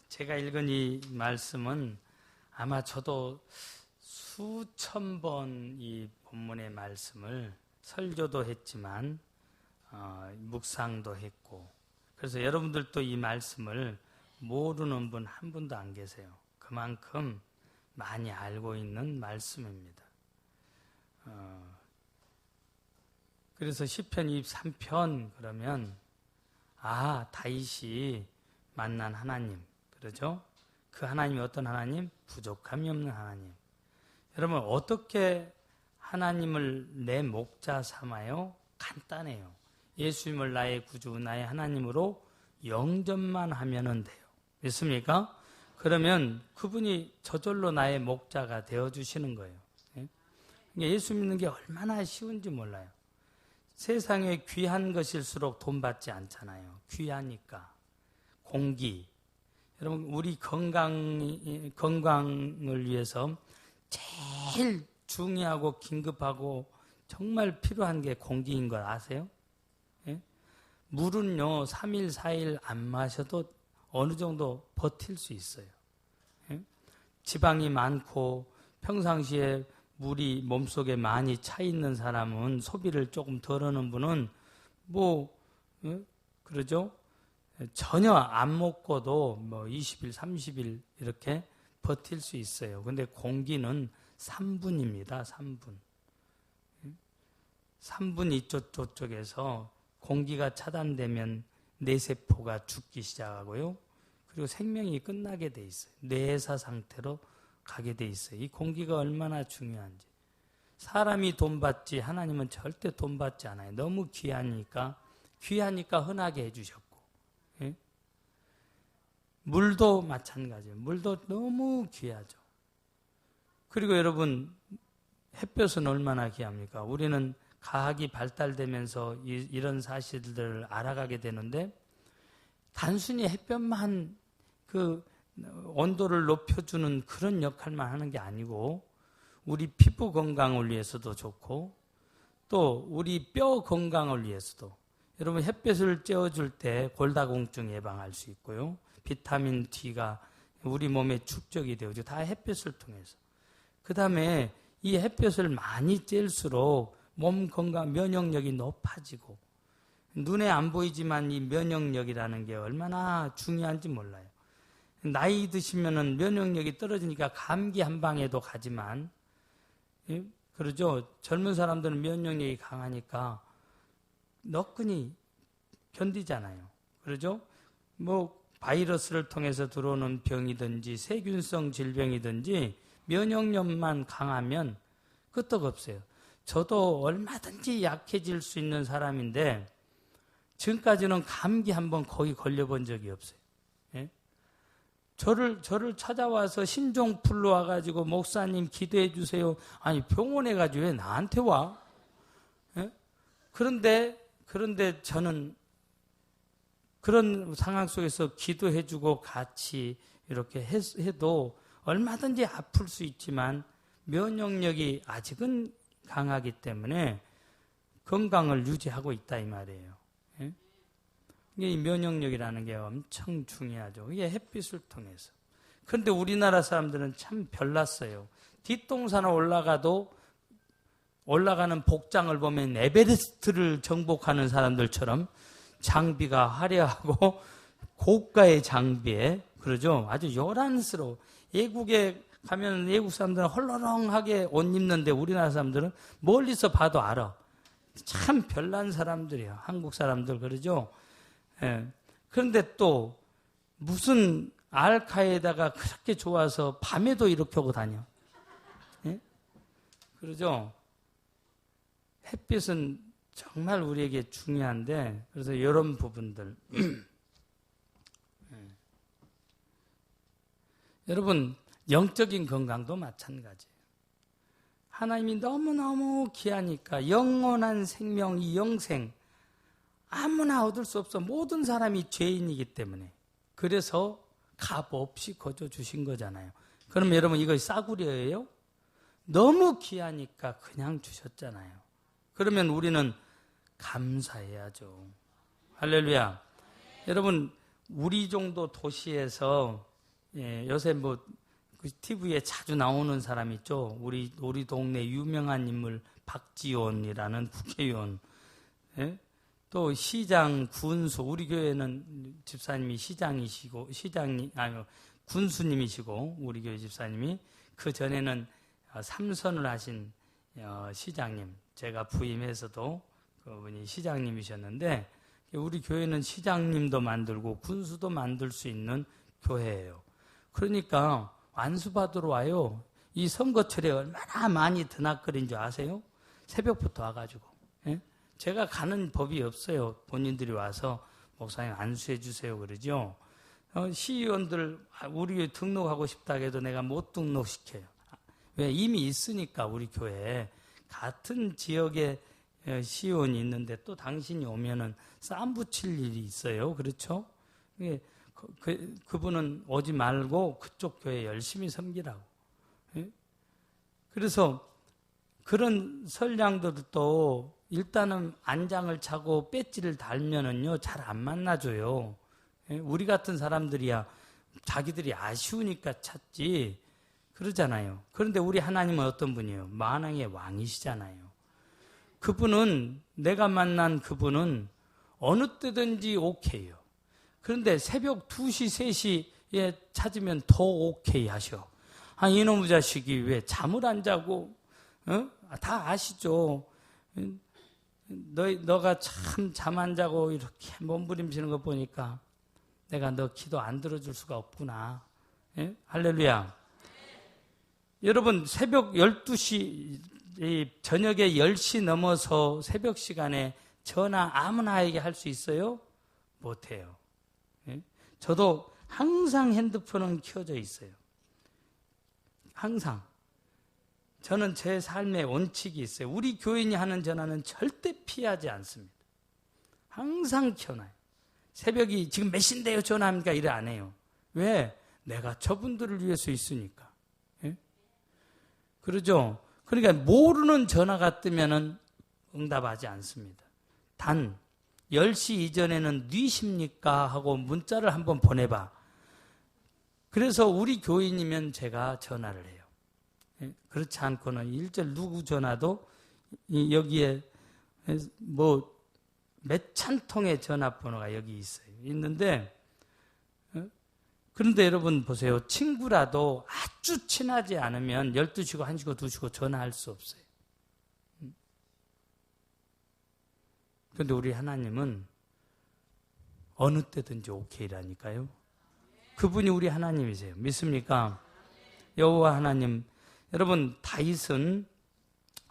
제가 읽은 이 말씀은 아마 저도 수천 번 이 본문의 말씀을 설교도 했지만 묵상도 했고, 그래서 여러분들도 이 말씀을 모르는 분 한 분도 안 계세요. 그만큼 많이 알고 있는 말씀입니다. 그래서 시편 23편 그러면 다윗이 만난 하나님, 그러죠? 그 하나님이 어떤 하나님? 부족함이 없는 하나님. 여러분, 어떻게 하나님을 내 목자 삼아요? 간단해요. 예수님을 나의 구주, 나의 하나님으로 영접만 하면 돼요. 믿습니까? 그러면 그분이 저절로 나의 목자가 되어주시는 거예요. 예수 믿는 게 얼마나 쉬운지 몰라요. 세상에 귀한 것일수록 돈 받지 않잖아요. 귀하니까. 공기. 여러분, 우리 건강을 위해서 제일 중요하고 긴급하고 정말 필요한 게 공기인 걸 아세요? 예? 물은요, 3일, 4일 안 마셔도 어느 정도 버틸 수 있어요. 예? 지방이 많고 평상시에 물이 몸속에 많이 차 있는 사람은, 소비를 조금 덜 하는 분은 그러죠? 전혀 안 먹고도 20일, 30일 이렇게 버틸 수 있어요. 근데 공기는 3분입니다. 3분. 3분 이쪽에서 공기가 차단되면 뇌세포가 죽기 시작하고요. 그리고 생명이 끝나게 돼 있어요. 뇌사 상태로 가게 돼 있어요. 이 공기가 얼마나 중요한지. 사람이 돈 받지 하나님은 절대 돈 받지 않아요. 너무 귀하니까 흔하게 해주셨고. 예? 물도 마찬가지예요. 물도 너무 귀하죠. 그리고 여러분, 햇볕은 얼마나 귀합니까? 우리는 과학이 발달되면서 이런 사실들을 알아가게 되는데, 단순히 햇볕만 그 온도를 높여주는 그런 역할만 하는 게 아니고, 우리 피부 건강을 위해서도 좋고, 또 우리 뼈 건강을 위해서도, 여러분 햇볕을 쬐어줄 때 골다공증 예방할 수 있고요. 비타민 D가 우리 몸에 축적이 되어죠. 다 햇볕을 통해서. 그 다음에 이 햇볕을 많이 쬐일수록 몸 건강, 면역력이 높아지고, 눈에 안 보이지만 이 면역력이라는 게 얼마나 중요한지 몰라요. 나이 드시면은 면역력이 떨어지니까 감기 한 방에도 가지만, 그러죠? 젊은 사람들은 면역력이 강하니까 너끈히 견디잖아요. 그러죠? 바이러스를 통해서 들어오는 병이든지 세균성 질병이든지 면역력만 강하면 끄떡없어요. 저도 얼마든지 약해질 수 있는 사람인데 지금까지는 감기 한번 거의 걸려본 적이 없어요. 예? 저를 찾아와서 신종플루 와가지고 목사님 기도해 주세요. 아니 병원에 가지고 왜 나한테 와? 예? 그런데 저는 그런 상황 속에서 기도해 주고 같이 이렇게 해도 얼마든지 아플 수 있지만 면역력이 아직은 강하기 때문에 건강을 유지하고 있다 이 말이에요. 예? 이 면역력이라는 게 엄청 중요하죠. 이게 햇빛을 통해서. 그런데 우리나라 사람들은 참 별났어요. 뒷동산을 올라가는 복장을 보면 에베레스트를 정복하는 사람들처럼 장비가 화려하고 고가의 장비에, 그러죠? 아주 요란스러워. 외국에 가면 외국 사람들은 헐렁하게 옷 입는데 우리나라 사람들은 멀리서 봐도 알아. 참 별난 사람들이에요. 한국 사람들, 그러죠? 예. 그런데 또 무슨 알카에다가 그렇게 좋아서 밤에도 이렇게 하고 다녀. 예? 그러죠? 햇빛은 정말 우리에게 중요한데, 그래서 이런 부분들. 여러분, 영적인 건강도 마찬가지예요. 하나님이 너무너무 귀하니까 영원한 생명, 이 영생 아무나 얻을 수 없어. 모든 사람이 죄인이기 때문에. 그래서 값 없이 거저 주신 거잖아요. 그럼 여러분 이거 싸구려예요? 너무 귀하니까 그냥 주셨잖아요. 그러면 우리는 감사해야죠. 할렐루야. 여러분, 우리 정도 도시에서 요새 뭐 TV에 자주 나오는 사람 있죠. 우리 동네 유명한 인물 박지원이라는 국회의원, 또 시장, 군수, 우리 교회는 집사님이 군수님이시고 우리 교회 집사님이 그 전에는 삼선을 하신 시장님, 제가 부임해서도 그분이 시장님이셨는데 우리 교회는 시장님도 만들고 군수도 만들 수 있는 교회예요. 그러니까 완수받으러 와요. 이 선거철에 얼마나 많이 드나거린 줄 아세요? 새벽부터 와가지고. 제가 가는 법이 없어요. 본인들이 와서 목사님 안수해 주세요 그러죠. 시의원들 우리 교회 등록하고 싶다 해도 내가 못 등록시켜요. 왜? 이미 있으니까 우리 교회에. 같은 지역에 시의원이 있는데 또 당신이 오면은 쌈 붙일 일이 있어요. 그렇죠? 그분은 오지 말고 그쪽 교회 열심히 섬기라고. 그래서 그런 선량들도 일단은 안장을 차고 배지를 달면은요, 잘 안 만나줘요. 우리 같은 사람들이야 자기들이 아쉬우니까 찾지. 그러잖아요. 그런데 우리 하나님은 어떤 분이에요? 만왕의 왕이시잖아요. 그분은, 내가 만난 그분은 어느 때든지 오케이요. 그런데 새벽 2시, 3시에 찾으면 더 오케이 하셔. 이놈의 자식이 왜 잠을 안 자고, 다 아시죠? 너가 참 잠 안 자고 이렇게 몸부림치는 거 보니까 내가 너 기도 안 들어줄 수가 없구나. 할렐루야. 여러분, 새벽 12시, 저녁에 10시 넘어서 새벽 시간에 전화 아무나에게 할 수 있어요? 못해요. 저도 항상 핸드폰은 켜져 있어요. 항상. 저는 제 삶의 원칙이 있어요. 우리 교인이 하는 전화는 절대 피하지 않습니다. 항상 켜놔요. 새벽이 지금 몇 시인데요? 전화합니까? 이래 안 해요. 왜? 내가 저분들을 위해서 있으니까. 그러죠? 그러니까 모르는 전화가 뜨면은 응답하지 않습니다. 단 10시 이전에는 뉘십니까? 하고 문자를 한번 보내봐. 그래서 우리 교인이면 제가 전화를 해요. 그렇지 않고는 일절 누구 전화도 여기에 뭐 몇천 통의 전화번호가 여기 있어요. 있는데 그런데 여러분 보세요. 친구라도 아주 친하지 않으면 12시고 1시고 2시고 전화할 수 없어요. 그런데 우리 하나님은 어느 때든지 오케이라니까요. 그분이 우리 하나님이세요. 믿습니까? 여호와 하나님. 여러분, 다윗은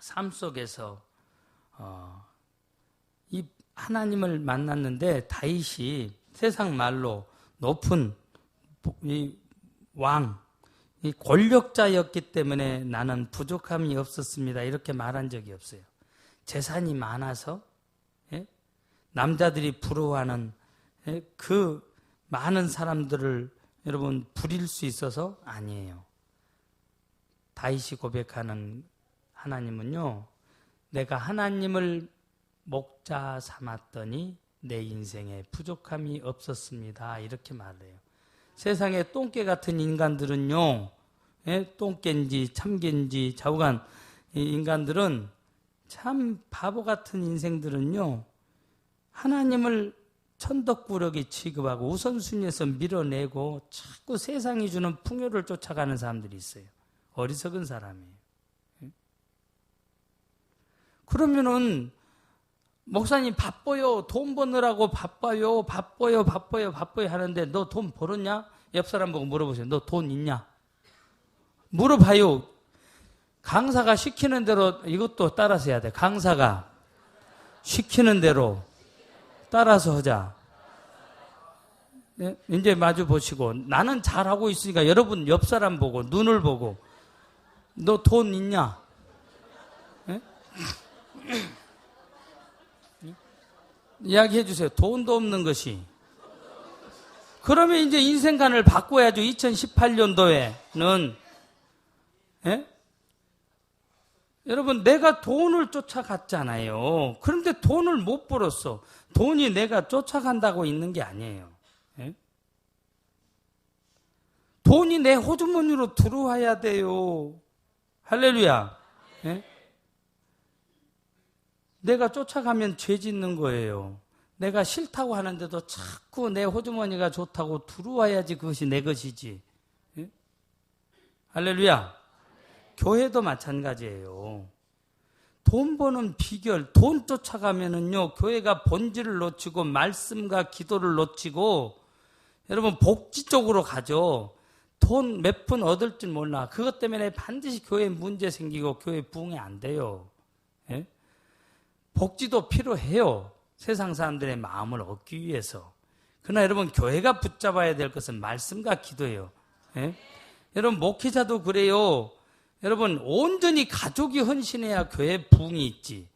삶 속에서 이 하나님을 만났는데 다윗이 세상 말로 높은 이 왕, 이 권력자였기 때문에 나는 부족함이 없었습니다. 이렇게 말한 적이 없어요. 재산이 많아서 남자들이 부러워하는 그 많은 사람들을 여러분 부릴 수 있어서 아니에요. 다윗이 고백하는 하나님은요, 내가 하나님을 목자 삼았더니 내 인생에 부족함이 없었습니다. 이렇게 말해요. 세상에 똥개 같은 인간들은요, 똥개인지 참개인지 좌우간 인간들은 참 바보 같은 인생들은요, 하나님을 천덕꾸러기 취급하고 우선순위에서 밀어내고 자꾸 세상이 주는 풍요를 쫓아가는 사람들이 있어요. 어리석은 사람이에요. 그러면은 목사님 바빠요. 돈 버느라고 바빠요 하는데 너 돈 벌었냐? 옆 사람 보고 물어보세요. 너 돈 있냐? 물어봐요. 강사가 시키는 대로 이것도 따라서 해야 돼. 강사가 시키는 대로 따라서 하자. 이제 마주 보시고 나는 잘하고 있으니까 여러분 옆 사람 보고 눈을 보고 너 돈 있냐? 이야기해 주세요. 돈도 없는 것이. 그러면 이제 인생관을 바꿔야죠. 2018년도에는 여러분 내가 돈을 쫓아갔잖아요. 그런데 돈을 못 벌었어. 돈이 내가 쫓아간다고 있는 게 아니에요. 돈이 내 호주머니로 들어와야 돼요. 할렐루야. 예? 내가 쫓아가면 죄 짓는 거예요. 내가 싫다고 하는데도 자꾸 내 호주머니가 좋다고 들어와야지 그것이 내 것이지. 예? 할렐루야. 교회도 마찬가지예요. 돈 버는 비결, 돈 쫓아가면은요, 교회가 본질을 놓치고 말씀과 기도를 놓치고, 여러분 복지 쪽으로 가죠. 돈 몇 푼 얻을 줄 몰라. 그것 때문에 반드시 교회에 문제 생기고 교회 부흥이 안 돼요. 예? 복지도 필요해요. 세상 사람들의 마음을 얻기 위해서. 그러나 여러분 교회가 붙잡아야 될 것은 말씀과 기도예요. 예? 여러분 목회자도 그래요. 여러분 온전히 가족이 헌신해야 교회 부흥이 있지.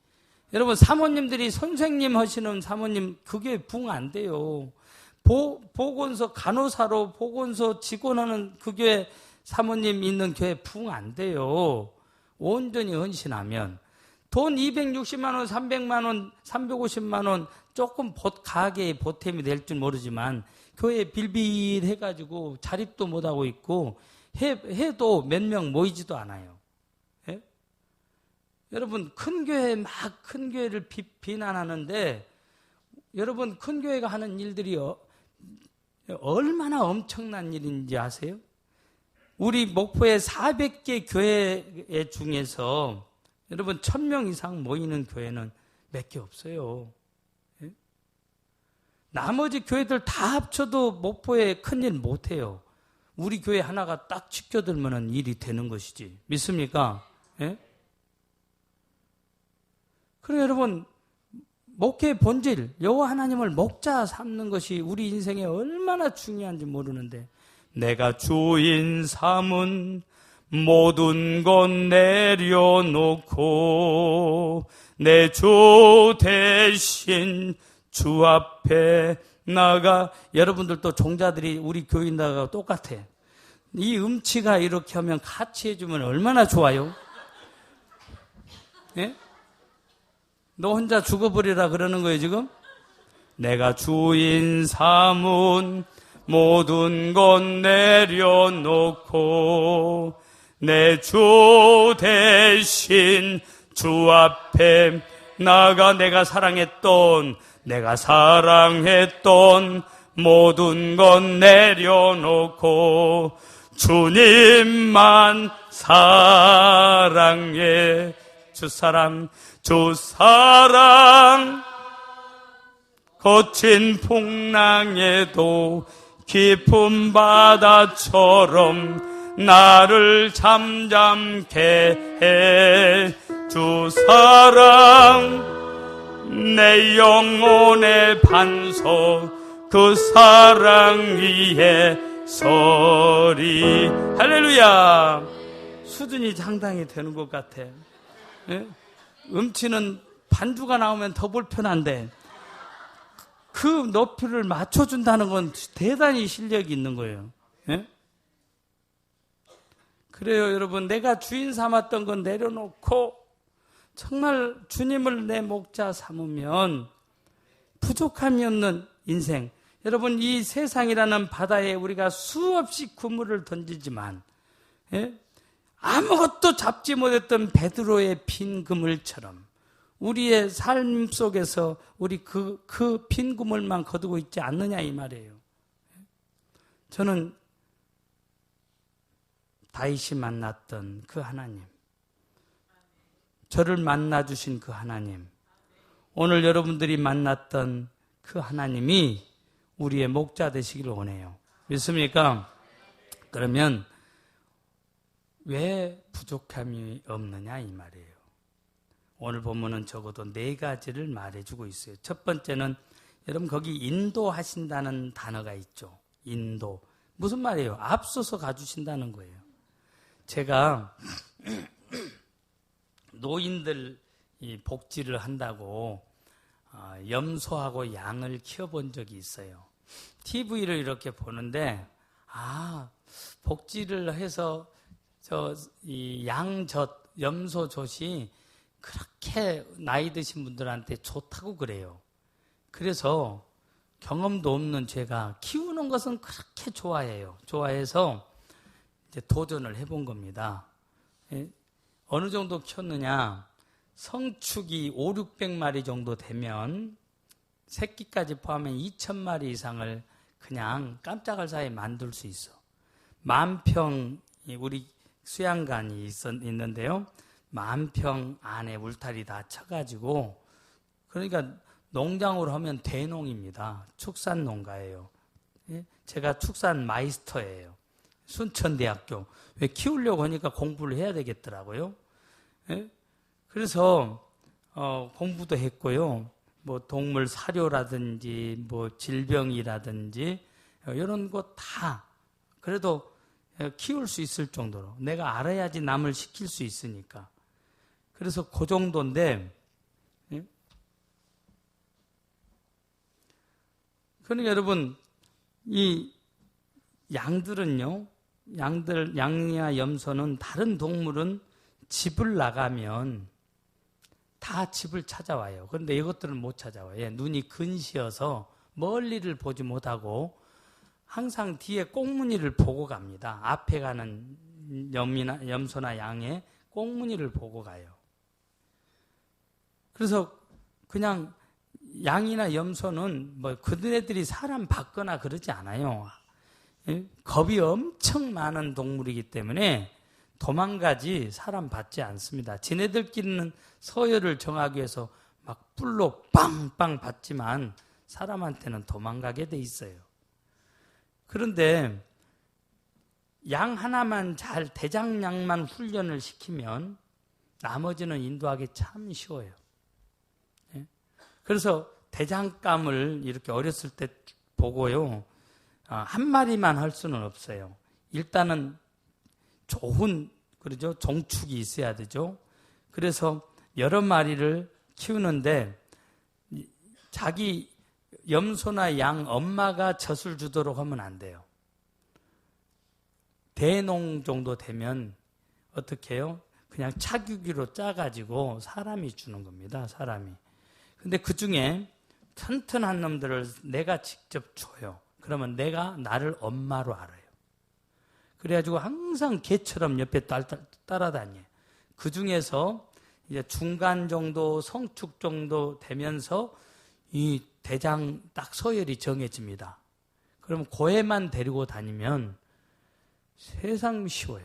여러분 사모님들이 선생님 하시는 사모님 그게 부흥 안 돼요. 보건소 간호사로 보건소 직원하는 그 교회 사모님 있는 교회 부흥 안 돼요. 온전히 헌신하면 돈 260만 원, 300만 원, 350만 원 조금 가게에 보탬이 될 줄 모르지만 교회에 빌빌해가지고 자립도 못하고 있고 해도 몇 명 모이지도 않아요. 예? 여러분 큰 교회를 비난하는데 여러분 큰 교회가 하는 일들이 얼마나 엄청난 일인지 아세요? 우리 목포의 400개 교회 중에서 여러분 1000명 이상 모이는 교회는 몇 개 없어요. 예? 나머지 교회들 다 합쳐도 목포에 큰일 못해요. 우리 교회 하나가 딱 지켜들면 일이 되는 것이지. 믿습니까? 예? 그래 여러분 목회의 본질, 여호와 하나님을 목자 삼는 것이 우리 인생에 얼마나 중요한지 모르는데 내가 주인 삼은 모든 것 내려놓고 내 주 대신 주 앞에 나가. 여러분들도 종자들이 우리 교인들하고 똑같아. 이 음치가 이렇게 하면 같이 해주면 얼마나 좋아요? 예? 너 혼자 죽어버리라 그러는 거예요 지금? 내가 주인 삼은 모든 것 내려놓고 내 주 대신 주 앞에 나가. 내가 사랑했던 모든 것 내려놓고 주님만 사랑해. 주 사랑 거친 풍랑에도 깊은 바다처럼 나를 잠잠케 해. 주 사랑 내 영혼의 반석 그 사랑 위에 서리. 할렐루야. 수준이 상당히 되는 것 같아. 예? 음치는 반주가 나오면 더 불편한데 그 높이를 맞춰준다는 건 대단히 실력이 있는 거예요. 예? 그래요 여러분, 내가 주인 삼았던 건 내려놓고 정말 주님을 내 목자 삼으면 부족함이 없는 인생. 여러분 이 세상이라는 바다에 우리가 수없이 그물을 던지지만 예? 아무것도 잡지 못했던 베드로의 빈 그물처럼 우리의 삶 속에서 우리 그 빈 그물만 거두고 있지 않느냐 이 말이에요. 저는 다윗이 만났던 그 하나님, 저를 만나주신 그 하나님, 오늘 여러분들이 만났던 그 하나님이 우리의 목자 되시기를 원해요. 믿습니까? 그러면 왜 부족함이 없느냐 이 말이에요. 오늘 본문은 적어도 4가지를 말해주고 있어요. 첫 번째는 여러분 거기 인도하신다는 단어가 있죠. 인도. 무슨 말이에요? 앞서서 가주신다는 거예요. 제가 노인들 복지를 한다고 염소하고 양을 키워본 적이 있어요. TV를 이렇게 보는데 복지를 해서 이 양젖, 염소젖이 그렇게 나이 드신 분들한테 좋다고 그래요. 그래서 경험도 없는 제가 키우는 것은 그렇게 좋아해요. 좋아해서 이제 도전을 해본 겁니다. 예? 어느 정도 키웠느냐? 성축이 5, 600마리 정도 되면 새끼까지 포함하면 2,000마리 이상을 그냥 깜짝할 사이에 만들 수 있어. 10,000평 우리 수양관이 있는데요. 10,000평 안에 울타리 다 쳐가지고, 그러니까 농장으로 하면 대농입니다. 축산 농가예요. 예? 제가 축산 마이스터예요. 순천대학교. 왜 키우려고 하니까 공부를 해야 되겠더라고요. 예? 그래서 공부도 했고요. 뭐 동물 사료라든지 뭐 질병이라든지 이런 거 다 그래도 키울 수 있을 정도로 내가 알아야지 남을 시킬 수 있으니까. 그래서 그 정도인데, 예? 그러니까 여러분, 이 양들은요, 양이나 염소는 다른 동물은 집을 나가면 다 집을 찾아와요. 그런데 이것들은 못 찾아와요. 눈이 근시여서 멀리를 보지 못하고 항상 뒤에 꽁무니를 보고 갑니다. 앞에 가는 염소나 양의 꽁무니를 보고 가요. 그래서 그냥 양이나 염소는 뭐 그들애들이 사람 받거나 그러지 않아요. 겁이 엄청 많은 동물이기 때문에 도망가지 사람 받지 않습니다. 지네들끼리는 서열을 정하기 위해서 막 뿔로 빵빵 받지만 사람한테는 도망가게 돼 있어요. 그런데 양 하나만 잘, 대장양만 훈련을 시키면 나머지는 인도하기 참 쉬워요. 그래서 대장감을 이렇게 어렸을 때 보고요. 한 마리만 할 수는 없어요. 일단은 좋은, 그러죠? 종축이 있어야 되죠. 그래서 여러 마리를 키우는데 자기 염소나 양 엄마가 젖을 주도록 하면 안 돼요. 대농 정도 되면 어떻게 해요? 그냥 차규기로 짜가지고 사람이 주는 겁니다. 사람이. 근데 그 중에 튼튼한 놈들을 내가 직접 줘요. 그러면 내가 나를 엄마로 알아요. 그래가지고 항상 개처럼 옆에 따라다녀요. 그 중에서 이제 중간 정도, 성축 정도 되면서 이 대장 딱 서열이 정해집니다. 그럼 고해만 데리고 다니면 세상 쉬워요.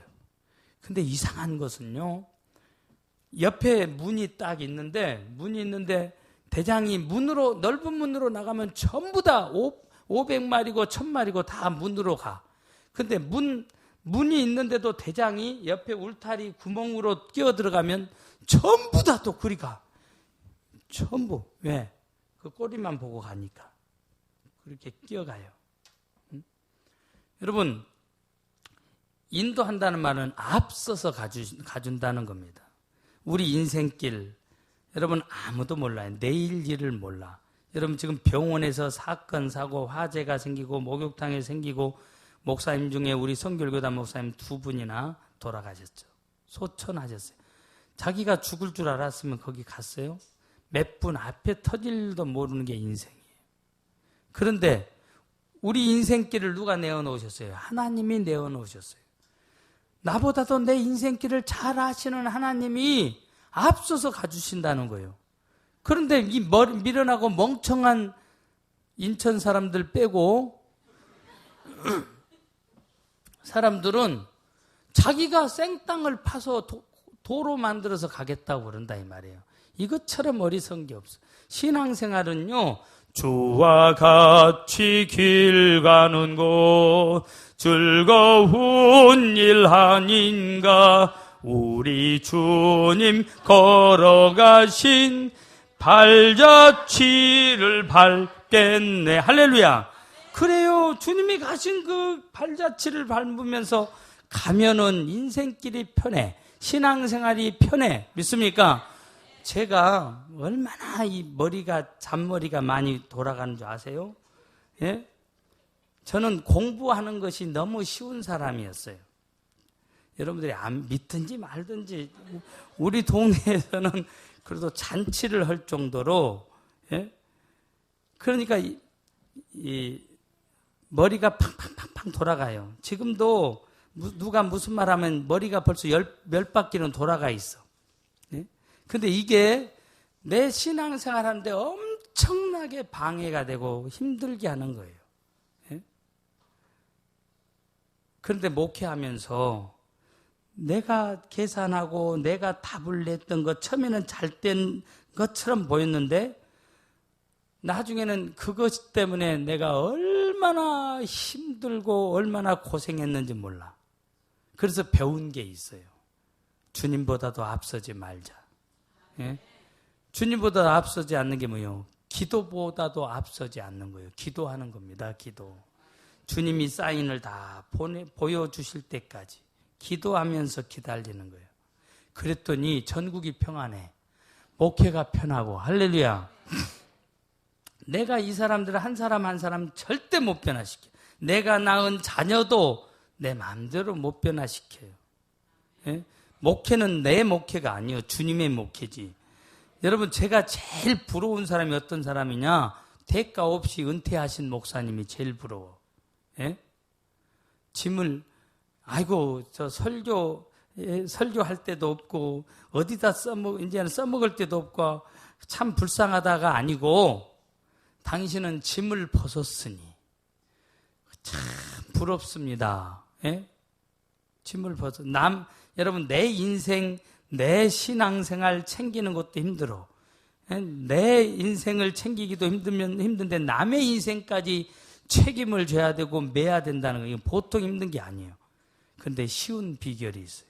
근데 이상한 것은요, 옆에 문이 딱 있는데, 대장이 문으로, 넓은 문으로 나가면 전부 다 500마리고 1000마리고 다 문으로 가. 근데 문이 있는데도 대장이 옆에 울타리 구멍으로 끼어 들어가면 전부 다 또 그리 가. 전부. 왜? 그 꼬리만 보고 가니까. 그렇게 끼어가요. 여러분, 인도한다는 말은 앞서서 가준다는 겁니다. 우리 인생길, 여러분 아무도 몰라요. 내일 일을 몰라. 여러분 지금 병원에서 사건, 사고, 화재가 생기고 목욕탕에 생기고 목사님 중에 우리 성결교단 목사님 2분이나 돌아가셨죠. 소천하셨어요. 자기가 죽을 줄 알았으면 거기 갔어요? 몇 분 앞에 터질 일도 모르는 게 인생이에요. 그런데 우리 인생길을 누가 내어놓으셨어요? 하나님이 내어놓으셨어요. 나보다도 내 인생길을 잘 아시는 하나님이 앞서서 가주신다는 거예요. 그런데 이 미련하고 멍청한 인천 사람들 빼고 사람들은 자기가 생땅을 파서 도로 만들어서 가겠다고 그런다 이 말이에요. 이것처럼 어리석은 게 없어. 신앙생활은요, 주와 같이 길 가는 곳 즐거운 일 아닌가. 우리 주님 걸어가신 발자취를 밟겠네. 할렐루야. 그래요. 주님이 가신 그 발자취를 밟으면서 가면은 인생길이 편해. 신앙생활이 편해. 믿습니까? 제가 얼마나 이 잔머리가 많이 돌아가는 줄 아세요? 예? 저는 공부하는 것이 너무 쉬운 사람이었어요. 여러분들이 안 믿든지 말든지 우리 동네에서는 그래도 잔치를 할 정도로, 예? 그러니까 이 머리가 팡팡팡팡 돌아가요. 지금도 누가 무슨 말 하면 머리가 벌써 열 바퀴는 돌아가 있어. 예? 근데 이게 내 신앙생활 하는데 엄청나게 방해가 되고 힘들게 하는 거예요. 예? 그런데 목회하면서 내가 계산하고 내가 답을 냈던 것 처음에는 잘된 것처럼 보였는데 나중에는 그것 때문에 내가 얼마나 힘들고 얼마나 고생했는지 몰라. 그래서 배운 게 있어요. 주님보다도 앞서지 말자. 예? 주님보다 앞서지 않는 게 뭐예요? 기도보다도 앞서지 않는 거예요. 기도하는 겁니다. 기도. 주님이 사인을 다 보여주실 때까지 기도하면서 기다리는 거예요. 그랬더니 전국이 평안해. 목회가 편하고 할렐루야. 내가 이 사람들을 한 사람 한 사람 절대 못 변화시켜. 내가 낳은 자녀도 내 마음대로 못 변화시켜요. 예? 목회는 내 목회가 아니에요. 주님의 목회지. 여러분 제가 제일 부러운 사람이 어떤 사람이냐? 대가 없이 은퇴하신 목사님이 제일 부러워. 예? 짐을 아이고 저 설교할 때도 없고 어디다 이제는 써먹을 때도 없고 참 불쌍하다가 아니고 당신은 짐을 벗었으니 참 부럽습니다. 예? 짐을 벗어. 여러분 내 인생 내 신앙생활 챙기는 것도 힘들어. 예? 내 인생을 챙기기도 힘든데 남의 인생까지 책임을 져야 되고 매야 된다는 거 보통 힘든 게 아니에요. 그런데 쉬운 비결이 있어요.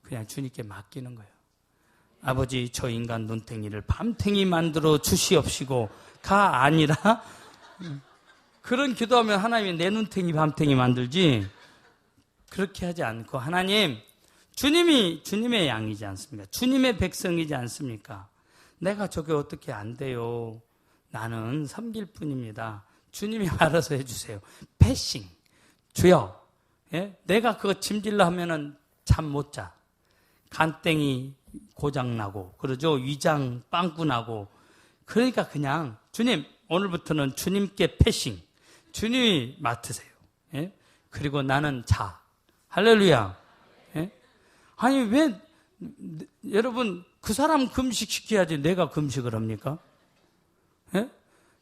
그냥 주님께 맡기는 거예요. 아버지 저 인간 눈탱이를 밤탱이 만들어 주시옵시고가 아니라 그런 기도하면 하나님이 내 눈탱이 밤탱이 만들지 그렇게 하지 않고 하나님 주님이 주님의 양이지 않습니까? 주님의 백성이지 않습니까? 내가 저게 어떻게 안 돼요? 나는 섬길 뿐입니다. 주님이 알아서 해주세요. 패싱 주여 예? 내가 그거 짐질러 하면은 잠 못 자. 간땡이 고장나고 그러죠. 위장 빵꾸 나고 그러니까 그냥 주님 오늘부터는 주님께 패싱 주님이 맡으세요. 예? 그리고 나는 자. 할렐루야. 예? 아니 왜 여러분 그 사람 금식시켜야지 내가 금식을 합니까? 예?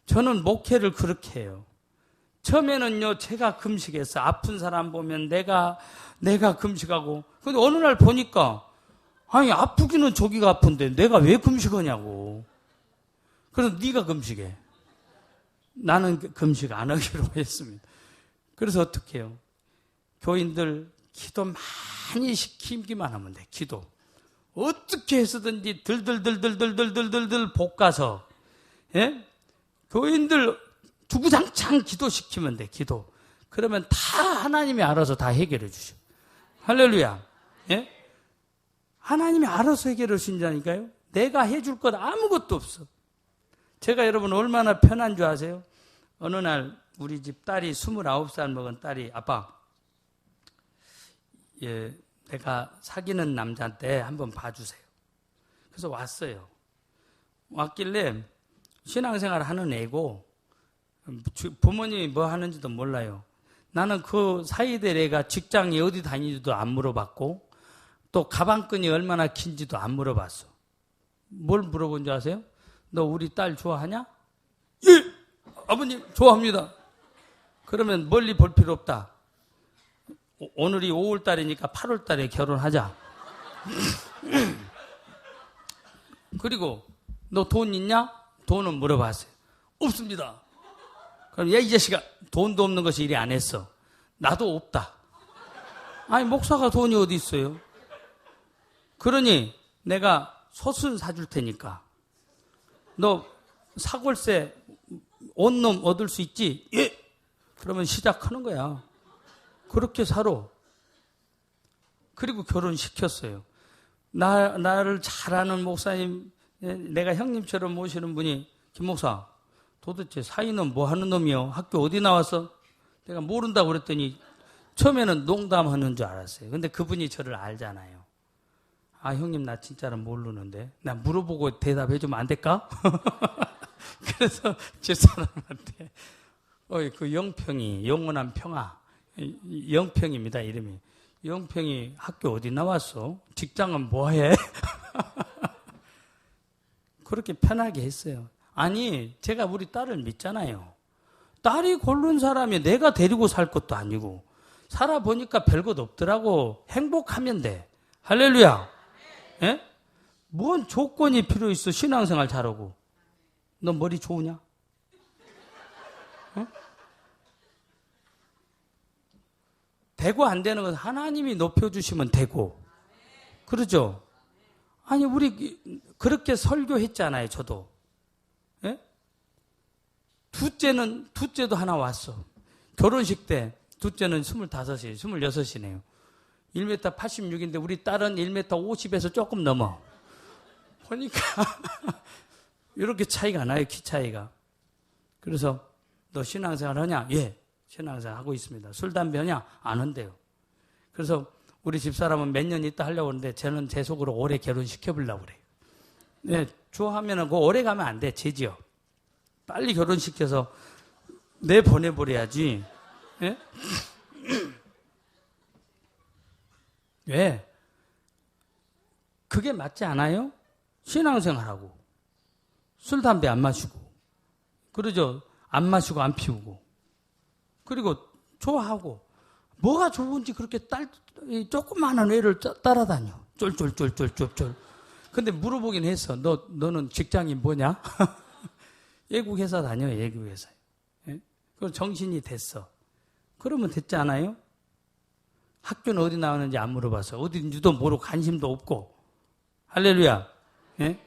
저는 목회를 그렇게 해요. 처음에는요 제가 금식했어. 아픈 사람 보면 내가 금식하고 근데 어느 날 보니까 아니 아프기는 저기가 아픈데 내가 왜 금식하냐고. 그래서 네가 금식해. 나는 금식 안 하기로 했습니다. 그래서 어떻게 해요? 교인들 기도 많이 시키기만 하면 돼. 기도. 어떻게 해서든지 들들들들들들들들 볶아서 예? 교인들 주구장창 기도시키면 돼. 기도. 그러면 다 하나님이 알아서 다 해결해 주셔. 할렐루야. 예? 하나님이 알아서 해결해 주신다니까요. 내가 해줄 것 아무것도 없어. 제가 여러분 얼마나 편한 줄 아세요? 어느 날 우리 집 딸이 29살 먹은 딸이 아빠 예, 내가 사귀는 남자한테 한번 봐주세요. 그래서 왔어요. 왔길래 신앙생활 하는 애고 부모님이 뭐 하는지도 몰라요. 나는 그 사이될 애가 직장이 어디 다니지도 안 물어봤고 또 가방끈이 얼마나 긴지도 안 물어봤어. 뭘 물어본 줄 아세요? 너 우리 딸 좋아하냐? 예! 아버님 좋아합니다. 그러면 멀리 볼 필요 없다. 오늘이 5월달이니까 8월달에 결혼하자. 그리고 너 돈 있냐? 돈은 물어봤어요. 없습니다. 그럼 야 이 자식아 돈도 없는 것이 이리 안 했어. 나도 없다. 아니 목사가 돈이 어디 있어요? 그러니 내가 소순 사줄 테니까 너 사골세 온놈 얻을 수 있지? 예. 그러면 시작하는 거야. 그렇게 살아. 그리고 결혼시켰어요. 나를 잘 아는 목사님, 내가 형님처럼 모시는 분이 김 목사 도대체 사위는 뭐 하는 놈이요? 학교 어디 나왔어? 내가 모른다고 그랬더니 처음에는 농담하는 줄 알았어요. 근데 그분이 저를 알잖아요. 아 형님 나 진짜로 모르는데 나 물어보고 대답해주면 안 될까? 그래서 제 사람한테 그 영평이 영원한 평화 영평입니다, 이름이. 영평이 학교 어디 나왔어? 직장은 뭐 해? 그렇게 편하게 했어요. 아니, 제가 우리 딸을 믿잖아요. 딸이 고른 사람이 내가 데리고 살 것도 아니고, 살아보니까 별것 없더라고. 행복하면 돼. 할렐루야. 예? 뭔 조건이 필요 있어, 신앙생활 잘하고. 너 머리 좋으냐? 어? 되고 안 되는 건 하나님이 높여주시면 되고. 그러죠? 아니, 우리 그렇게 설교했잖아요, 저도. 예? 둘째도 하나 왔어. 결혼식 때, 둘째는 25이, 26이네요. 1m 86인데 우리 딸은 1m 50에서 조금 넘어. 보니까, 이렇게 차이가 나요, 키 차이가. 그래서, 너 신앙생활 하냐? 예, 신앙생활 하고 있습니다. 술, 담배 하냐? 안 한대요. 그래서, 우리 집사람은 몇 년 있다 하려고 하는데, 저는 제 속으로 오래 결혼시켜보려고 그래요. 네, 좋아하면은, 그거 오래 가면 안 돼, 죄지요. 빨리 결혼시켜서 내보내버려야지. 예? 왜? 그게 맞지 않아요? 신앙생활하고 술, 담배 안 마시고 그러죠? 안 마시고 안 피우고 그리고 좋아하고 뭐가 좋은지 그렇게 조그마한 애를 따라다녀. 쫄쫄쫄쫄쫄쫄. 근데 물어보긴 했어. 너는 직장인 뭐냐? 외국회사 다녀, 외국회사. 예? 그럼 정신이 됐어. 그러면 됐지 않아요? 학교는 어디 나오는지 안 물어봐서 어딘지도 모르고 관심도 없고. 할렐루야. 예?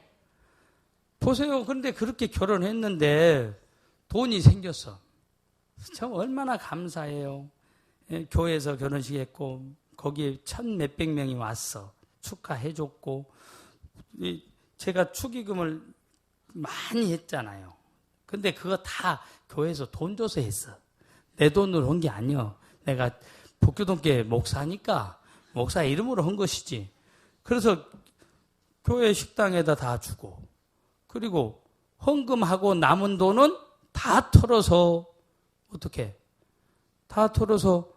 보세요. 그런데 그렇게 결혼했는데 돈이 생겼어. 참 얼마나 감사해요. 예? 교회에서 결혼식 했고 거기에 1,000몇백 명이 왔어. 축하해줬고 제가 축의금을 많이 했잖아요. 근데 그거 다 교회에서 돈 줘서 했어. 내 돈으로 한 게 아니요. 내가 복교동교회 목사니까 목사 이름으로 한 것이지. 그래서 교회 식당에다 다 주고 그리고 헌금하고 남은 돈은 다 털어서 어떻게? 다 털어서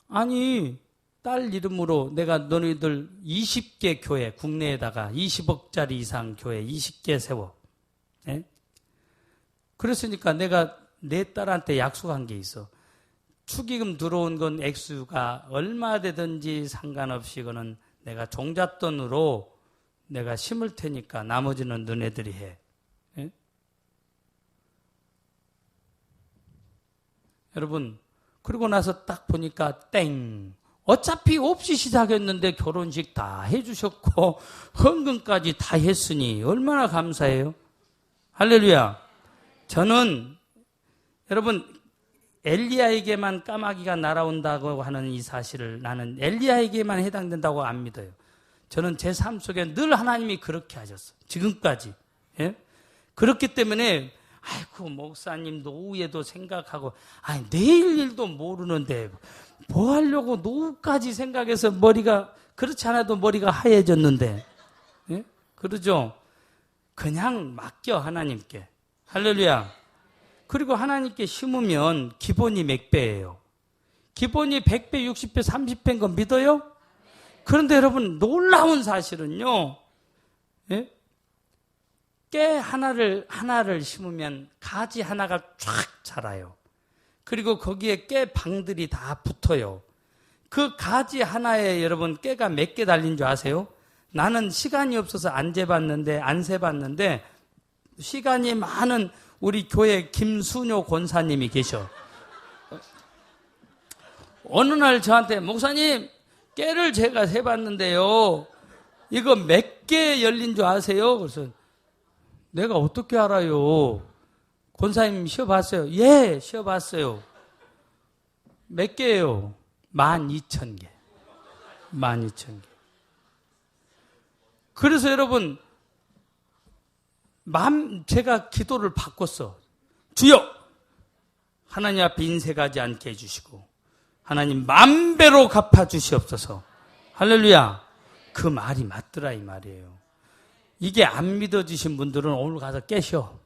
아니 딸 이름으로 내가 너희들 20개 교회 국내에다가 20억짜리 이상 교회 20개 세워. 예? 그랬으니까 내가 내 딸한테 약속한 게 있어. 축의금 들어온 건 액수가 얼마 되든지 상관없이 그거는 내가 종잣돈으로 내가 심을 테니까 나머지는 너네들이 해. 예? 여러분 그러고 나서 딱 보니까 땡. 어차피 없이 시작했는데 결혼식 다 해주셨고 헌금까지 다 했으니 얼마나 감사해요. 할렐루야. 저는 여러분 엘리야에게만 까마귀가 날아온다고 하는 이 사실을 나는 엘리야에게만 해당된다고 안 믿어요. 저는 제 삶 속에 늘 하나님이 그렇게 하셨어. 지금까지. 예? 그렇기 때문에 아이고 목사님 노후에도 생각하고 아니 내일 일도 모르는데 뭐 하려고 노후까지 생각해서 머리가 그렇지 않아도 머리가 하얘졌는데 예? 그러죠? 그냥 맡겨 하나님께. 할렐루야. 그리고 하나님께 심으면 기본이 몇 배예요? 기본이 100배, 60배, 30배인 거 믿어요? 그런데 여러분 놀라운 사실은요. 예? 깨 하나를 심으면 가지 하나가 쫙 자라요. 그리고 거기에 깨 방들이 다 붙어요. 그 가지 하나에 여러분 깨가 몇 개 달린 줄 아세요? 나는 시간이 없어서 안 세봤는데 시간이 많은 우리 교회 김순효 권사님이 계셔. 어느 날 저한테 목사님 깨를 제가 세봤는데요. 이거 몇 개 열린 줄 아세요? 그래서 내가 어떻게 알아요? 권사님 쉬어봤어요? 예, 쉬어봤어요. 몇 개예요? 12,000개. 12,000개. 그래서 여러분 제가 기도를 바꿨어. 주여! 하나님 앞에 인색하지 않게 해주시고 하나님 만배로 갚아주시옵소서. 할렐루야. 그 말이 맞더라 이 말이에요. 이게 안 믿어지신 분들은 오늘 가서 깨셔.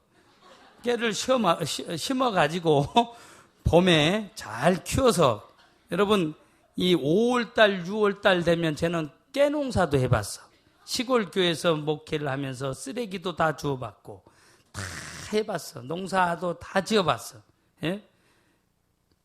깨를 심어가지고 봄에 잘 키워서 여러분, 이 5월달, 6월달 되면 저는 깨농사도 해봤어. 시골 교회에서 목회를 하면서 쓰레기도 다 주워봤고, 다 해봤어. 농사도 다 지어봤어. 예?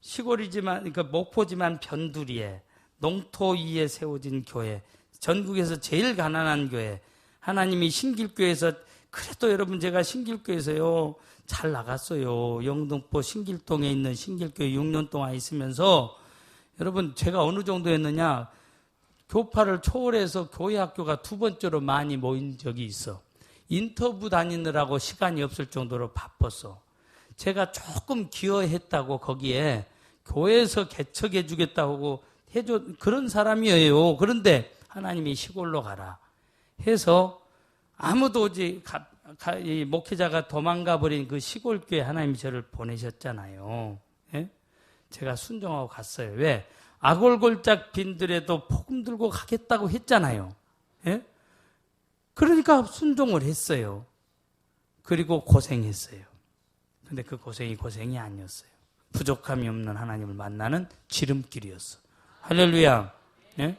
시골이지만, 그러니까 목포지만 변두리에, 농토 위에 세워진 교회, 전국에서 제일 가난한 교회, 하나님이 신길교회에서, 그래도 여러분 제가 신길교회에서요, 잘 나갔어요. 영등포 신길동에 있는 신길교회 6년 동안 있으면서, 여러분 제가 어느 정도였느냐, 교파를 초월해서 교회 학교가 두 번째로 많이 모인 적이 있어. 인터뷰 다니느라고 시간이 없을 정도로 바빴어. 제가 조금 기여했다고 거기에 교회에서 개척해 주겠다고 해줘, 그런 사람이에요. 그런데 하나님이 시골로 가라 해서 아무도 오지, 이 목회자가 도망가 버린 그 시골교회 하나님이 저를 보내셨잖아요. 예? 제가 순종하고 갔어요. 왜? 아골골짝 빈들에도 복음 들고 가겠다고 했잖아요. 예? 그러니까 순종을 했어요. 그리고 고생했어요. 근데 그 고생이 아니었어요. 부족함이 없는 하나님을 만나는 지름길이었어. 할렐루야. 예?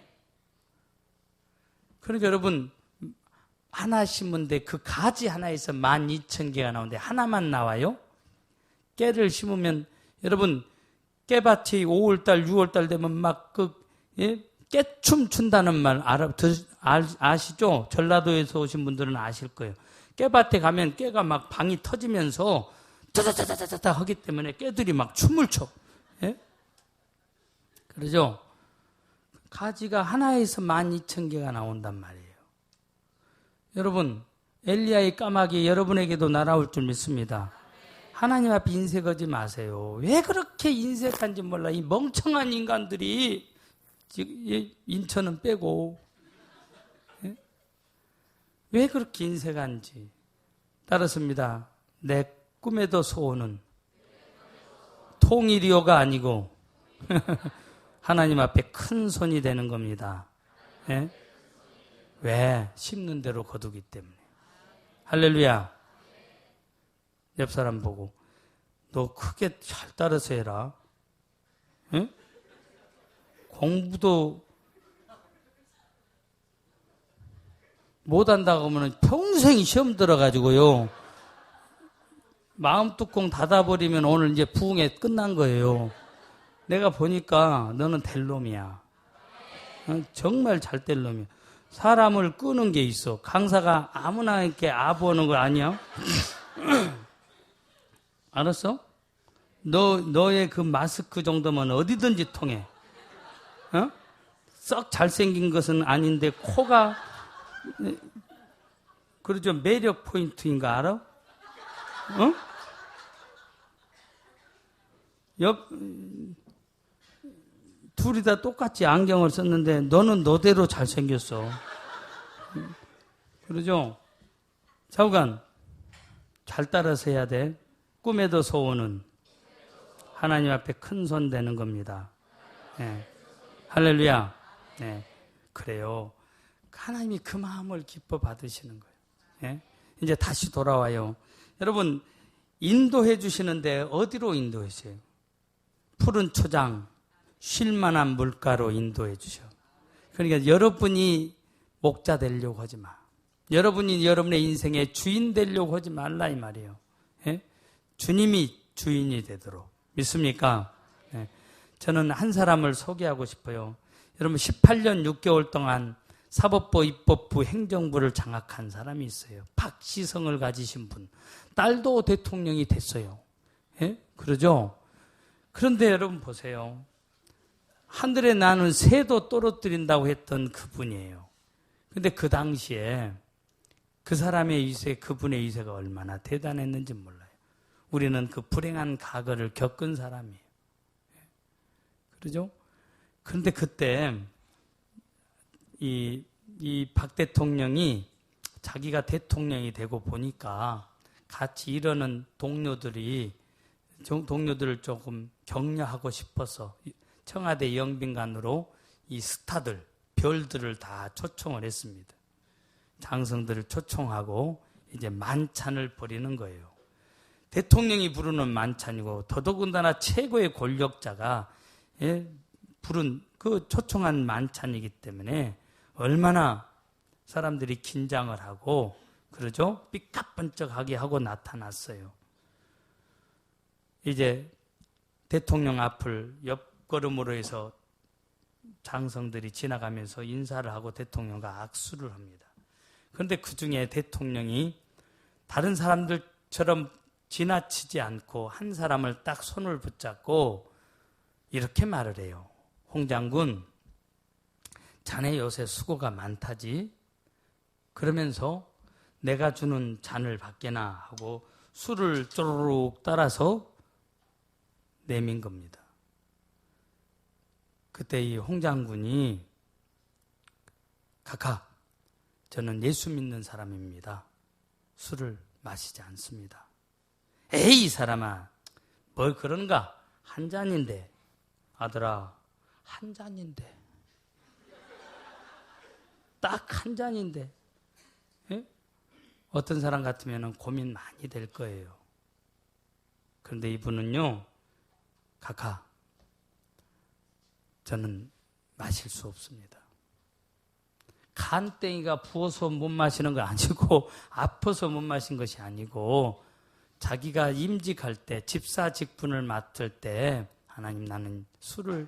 그러니까 여러분, 하나 심은데 그 가지 하나에서 12,000개가 나오는데 하나만 나와요? 깨를 심으면, 여러분, 깨밭이 5월달, 6월달 되면 막 깨춤 춘다는 말 아시죠? 전라도에서 오신 분들은 아실 거예요. 깨밭에 가면 깨가 막 방이 터지면서 짜자자자자자 하기 때문에 깨들이 막 춤을 춰. 예? 그러죠? 가지가 하나에서 12,000개가 나온단 말이에요. 여러분, 엘리야의 까마귀 여러분에게도 날아올 줄 믿습니다. 하나님 앞에 인색하지 마세요. 왜 그렇게 인색한지 몰라. 이 멍청한 인간들이, 인천은 빼고, 예? 왜 그렇게 인색한지. 따랐습니다. 내 꿈에도 소원은 통일이요가 아니고 하나님 앞에 큰 손이 되는 겁니다. 예? 왜? 심는 대로 거두기 때문에. 할렐루야. 옆 사람 보고, 너 크게 잘 따라서 해라. 예? 공부도 못한다고 하면 평생 시험 들어가지고요, 마음 뚜껑 닫아버리면 오늘 이제 부흥회 끝난 거예요. 내가 보니까 너는 될 놈이야. 정말 잘 될 놈이야. 사람을 끄는 게 있어. 강사가 아무나 이렇게 아부하는 거 아니야? 알았어? 너의 그 마스크 정도면 어디든지 통해. 어? 썩 잘생긴 것은 아닌데 코가, 그러죠. 매력 포인트인가 알아? 어? 둘이 다 똑같이 안경을 썼는데 너는 너대로 잘생겼어. 그러죠? 좌우간 잘 따라서 해야 돼. 꿈에도 소원은 하나님 앞에 큰 손 되는 겁니다. 네. 할렐루야. 네. 그래요. 하나님이 그 마음을 기뻐 받으시는 거예요. 네? 이제 다시 돌아와요. 여러분, 인도해 주시는데 어디로 인도해 주세요? 푸른 초장, 쉴만한 물가로 인도해 주셔. 그러니까 여러분이 목자 되려고 하지 마. 여러분이 여러분의 인생의 주인 되려고 하지 말라 이 말이에요. 예? 주님이 주인이 되도록. 믿습니까? 예. 저는 한 사람을 소개하고 싶어요. 여러분 18년 6개월 동안 사법부, 입법부, 행정부를 장악한 사람이 있어요. 박시성을 가지신 분. 딸도 대통령이 됐어요. 예? 그러죠? 그런데 여러분 보세요. 하늘에 나는 새도 떨어뜨린다고 했던 그분이에요. 근데 그 당시에 그 사람의 이세, 그분의 이세가 얼마나 대단했는지 몰라요. 우리는 그 불행한 과거를 겪은 사람이에요. 그러죠? 그런데 그때 이 박 대통령이 자기가 대통령이 되고 보니까 같이 일하는 동료들을 조금 격려하고 싶어서 청와대 영빈관으로 이 스타들, 별들을 다 초청을 했습니다. 장성들을 초청하고 이제 만찬을 벌이는 거예요. 대통령이 부르는 만찬이고 더더군다나 최고의 권력자가 부른 그 초청한 만찬이기 때문에 얼마나 사람들이 긴장을 하고 그러죠? 삐까뻔쩍하게 하고 나타났어요. 이제 대통령 앞을 옆걸음으로 해서 장성들이 지나가면서 인사를 하고 대통령과 악수를 합니다. 그런데 그 중에 대통령이 다른 사람들처럼 지나치지 않고 한 사람을 딱 손을 붙잡고 이렇게 말을 해요. 홍 장군, 자네 요새 수고가 많다지? 그러면서 내가 주는 잔을 받게나 하고 술을 쪼르륵 따라서 내민 겁니다. 그때 이 홍 장군이 각하, 저는 예수 믿는 사람입니다. 술을 마시지 않습니다. 에이, 이 사람아, 뭘 그런가? 한 잔인데. 아들아, 한 잔인데. 딱 한 잔인데. 예? 어떤 사람 같으면 고민 많이 될 거예요. 그런데 이분은요, 각하, 저는 마실 수 없습니다. 간땡이가 부어서 못 마시는 건 아니고 아파서 못 마신 것이 아니고 자기가 임직할 때 집사 직분을 맡을 때 하나님, 나는 술을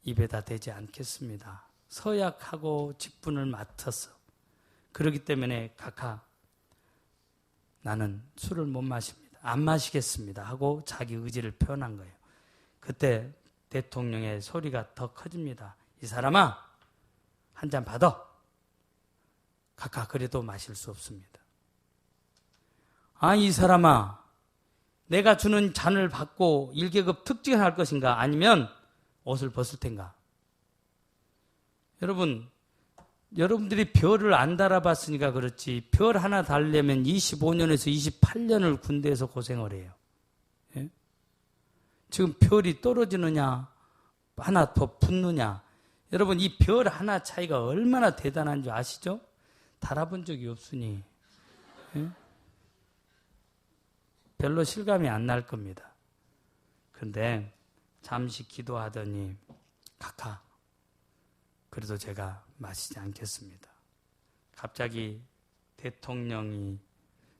입에다 대지 않겠습니다. 서약하고 직분을 맡았어. 그렇기 때문에 각하, 나는 술을 못 마십니다. 안 마시겠습니다 하고 자기 의지를 표현한 거예요. 그때 대통령의 소리가 더 커집니다. 이 사람아, 한 잔 받아. 각하, 그래도 마실 수 없습니다. 아, 이 사람아, 내가 주는 잔을 받고 1계급 특징할 것인가? 아니면 옷을 벗을 텐가? 여러분들이 별을 안 달아봤으니까 그렇지, 별 하나 달려면 25년에서 28년을 군대에서 고생을 해요. 예? 지금 별이 떨어지느냐, 하나 더 붙느냐. 여러분, 이 별 하나 차이가 얼마나 대단한 줄 아시죠? 달아본 적이 없으니. 예? 별로 실감이 안 날 겁니다. 그런데 잠시 기도하더니, 각하, 그래도 제가 마시지 않겠습니다. 갑자기 대통령이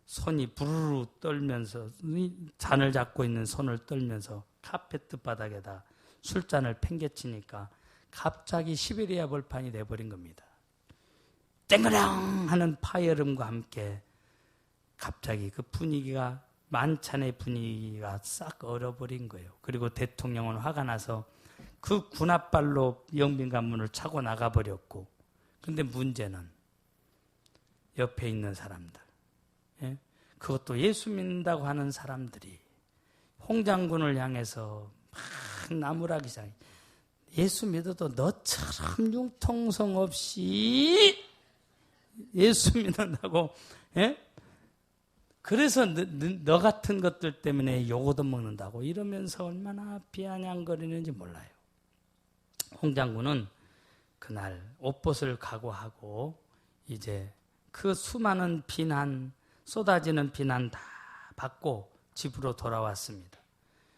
손이 부르르 떨면서, 잔을 잡고 있는 손을 떨면서 카페트 바닥에다 술잔을 팽개치니까 갑자기 시베리아 벌판이 돼버린 겁니다. 땡그랑 하는 파열음과 함께 갑자기 그 분위기가, 만찬의 분위기가 싹 얼어버린 거예요. 그리고 대통령은 화가 나서 그 군합발로 영빈관문을 차고 나가버렸고, 근데 문제는 옆에 있는 사람들, 예? 그것도 예수 믿는다고 하는 사람들이 홍 장군을 향해서 막 나무라기 시작해. 예수 믿어도 너처럼 융통성 없이 예수 믿는다고, 예? 그래서 너 같은 것들 때문에 요거도 먹는다고 이러면서 얼마나 비아냥거리는지 몰라요. 홍 장군은 그날 옷벗을 각오하고 이제 그 수많은 비난, 쏟아지는 비난 다 받고 집으로 돌아왔습니다.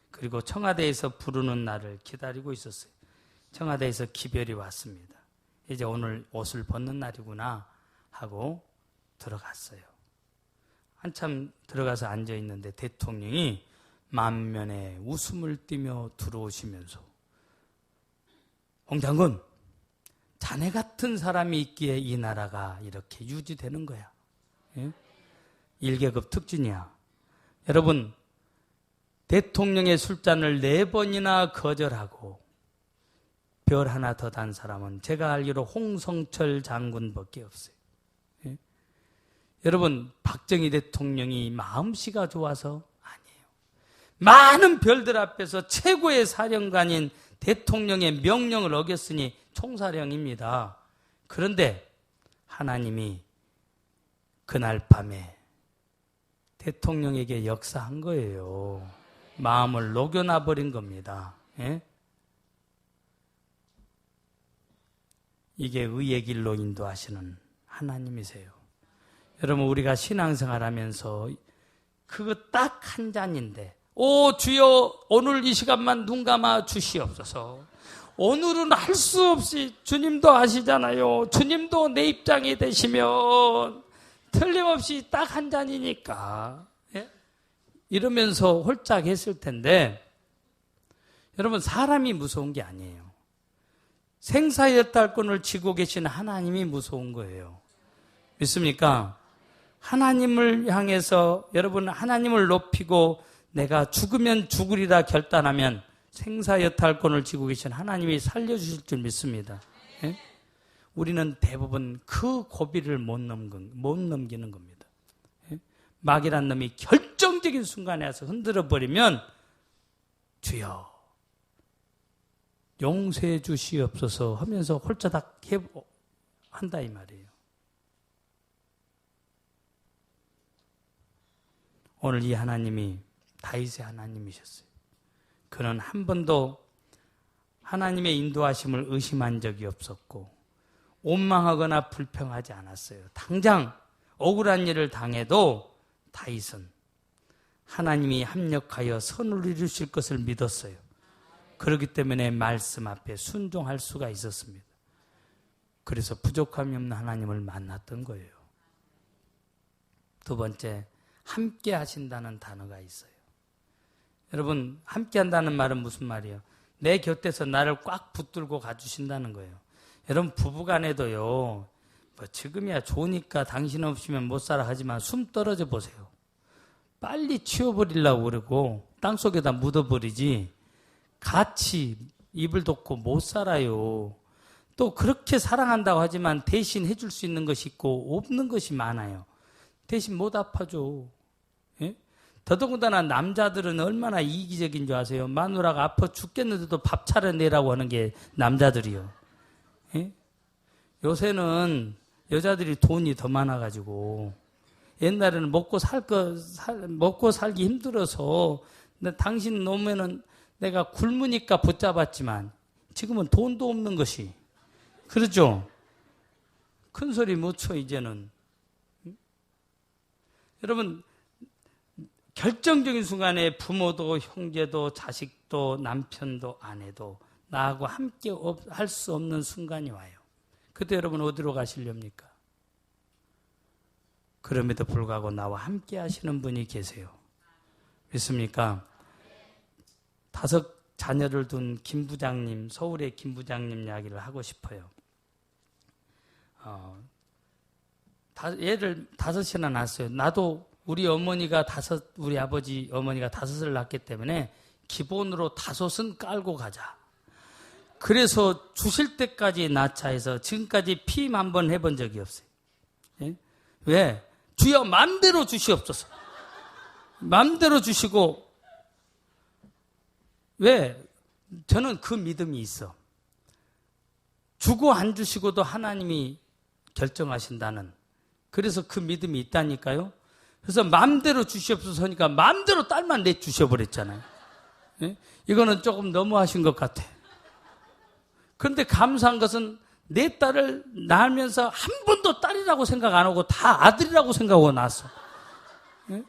그리고 청와대에서 부르는 날을 기다리고 있었어요. 청와대에서 기별이 왔습니다. 이제 오늘 옷을 벗는 날이구나 하고 들어갔어요. 한참 들어가서 앉아있는데 대통령이 만면에 웃음을 띠며 들어오시면서, 홍 장군, 자네 같은 사람이 있기에 이 나라가 이렇게 유지되는 거야. 예? 1계급 특진이야. 여러분, 대통령의 술잔을 4번이나 거절하고 별 하나 더 단 사람은 제가 알기로 홍성철 장군밖에 없어요. 예? 여러분, 박정희 대통령이 마음씨가 좋아서 아니에요. 많은 별들 앞에서 최고의 사령관인 대통령의 명령을 어겼으니 총사령입니다. 그런데 하나님이 그날 밤에 대통령에게 역사한 거예요. 마음을 녹여놔 버린 겁니다. 예? 이게 의의 길로 인도하시는 하나님이세요. 여러분, 우리가 신앙생활하면서 그거 딱 한 잔인데, 오 주여, 오늘 이 시간만 눈 감아 주시옵소서. 오늘은 할 수 없이 주님도 아시잖아요. 주님도 내 입장이 되시면 틀림없이 딱 한 잔이니까. 예? 이러면서 홀짝 했을 텐데, 여러분, 사람이 무서운 게 아니에요. 생사여탈권을 쥐고 계신 하나님이 무서운 거예요. 믿습니까? 하나님을 향해서 여러분 하나님을 높이고 내가 죽으면 죽으리라 결단하면 생사여탈권을 쥐고 계신 하나님이 살려주실 줄 믿습니다. 예? 우리는 대부분 그 고비를 못 넘기는 겁니다. 예? 마귀란 놈이 결정적인 순간에 와서 흔들어 버리면 주여 용서해 주시옵소서 하면서 홀짜닥 한다 이 말이에요. 오늘 이 하나님이 다윗의 하나님이셨어요. 그는 한 번도 하나님의 인도하심을 의심한 적이 없었고 원망하거나 불평하지 않았어요. 당장 억울한 일을 당해도 다윗은 하나님이 합력하여 선을 이루실 것을 믿었어요. 그렇기 때문에 말씀 앞에 순종할 수가 있었습니다. 그래서 부족함이 없는 하나님을 만났던 거예요. 두 번째, 함께 하신다는 단어가 있어요. 여러분, 함께 한다는 말은 무슨 말이에요? 내 곁에서 나를 꽉 붙들고 가주신다는 거예요. 여러분, 부부간에도요, 뭐 지금이야 좋으니까 당신 없이면 못 살아 하지만 숨 떨어져 보세요. 빨리 치워버리려고 그러고 땅속에다 묻어버리지 같이 입을 덮고 못 살아요. 또 그렇게 사랑한다고 하지만 대신 해줄 수 있는 것이 있고 없는 것이 많아요. 대신 못 아파줘. 예? 더더군다나 남자들은 얼마나 이기적인 줄 아세요? 마누라가 아파 죽겠는데도 밥 차려내라고 하는 게 남자들이요. 예? 요새는 여자들이 돈이 더 많아가지고 옛날에는 먹고 살기 힘들어서 당신 놓으면은 내가 굶으니까 붙잡았지만 지금은 돈도 없는 것이 그렇죠? 큰 소리 못 쳐 이제는. 여러분 결정적인 순간에 부모도 형제도 자식도 남편도 아내도 나하고 함께 할 수 없는 순간이 와요. 그때 여러분 어디로 가시렵니까? 그럼에도 불구하고 나와 함께 하시는 분이 계세요. 믿습니까? 5 자녀를 둔 김 부장님, 서울의 김 부장님 이야기를 하고 싶어요. 얘를 5이나 낳았어요. 나도 우리 아버지 어머니가 5을 낳기 때문에 기본으로 5은 깔고 가자. 그래서 주실 때까지 낳자 해서 지금까지 피임 한번 해본 적이 없어요. 예? 왜? 주여 마음대로 주시옵소서. 마음대로 주시고 왜? 저는 그 믿음이 있어. 주고 안 주시고도 하나님이 결정하신다는 그래서 그 믿음이 있다니까요. 그래서 마음대로 주시옵소서 하니까 마음대로 딸만 내주셔버렸잖아요. 예? 이거는 조금 너무하신 것 같아. 그런데 감사한 것은 내 딸을 낳으면서 한 번도 딸이라고 생각 안 하고 다 아들이라고 생각하고 낳았어. 예?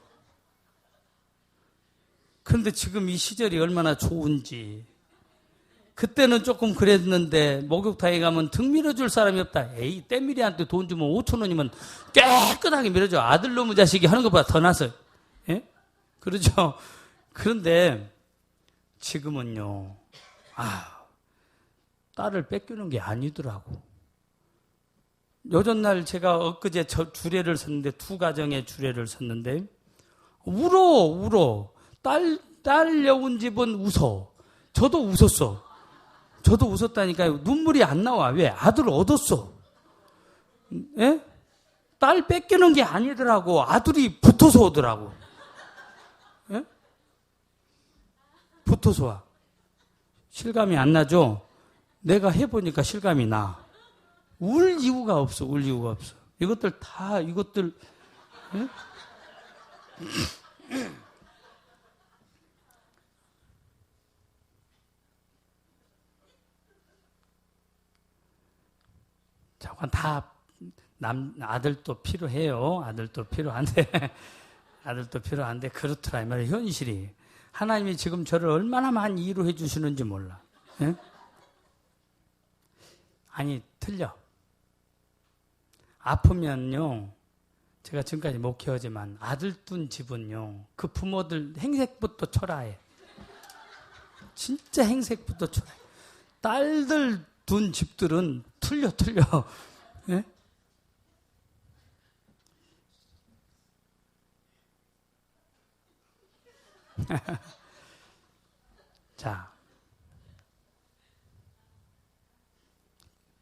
그런데 지금 이 시절이 얼마나 좋은지. 그때는 조금 그랬는데 목욕탕에 가면 등 밀어줄 사람이 없다. 에이 떼밀이한테 돈 주면 5,000원이면 깨끗하게 밀어줘. 아들 놈의 자식이 하는 것보다 더 나서. 예? 그러죠. 그런데 지금은요. 딸을 뺏기는 게 아니더라고. 요전날 제가 엊그제 주례를 섰는데 2가정의 주례를 섰는데 울어. 딸 여운 집은 웃어. 저도 웃었어. 저도 웃었다니까요. 눈물이 안 나와. 왜? 아들 얻었어. 예? 딸 뺏기는 게 아니더라고. 아들이 붙어서 오더라고. 예? 붙어서 와. 실감이 안 나죠? 내가 해보니까 실감이 나. 울 이유가 없어. 이것들 예? 저건 다 아들도 필요해요. 아들도 필요한데 그렇더라 이 말이에요. 현실이. 하나님이 지금 저를 얼마나 많이 이루해 주시는지 몰라. 예? 아니, 틀려. 아프면요, 제가 지금까지 목회하지만 아들 둔 집은요, 그 부모들 행색부터 초라해. 진짜 행색부터 초라해. 딸들 둔 집들은 틀려. 예? 자,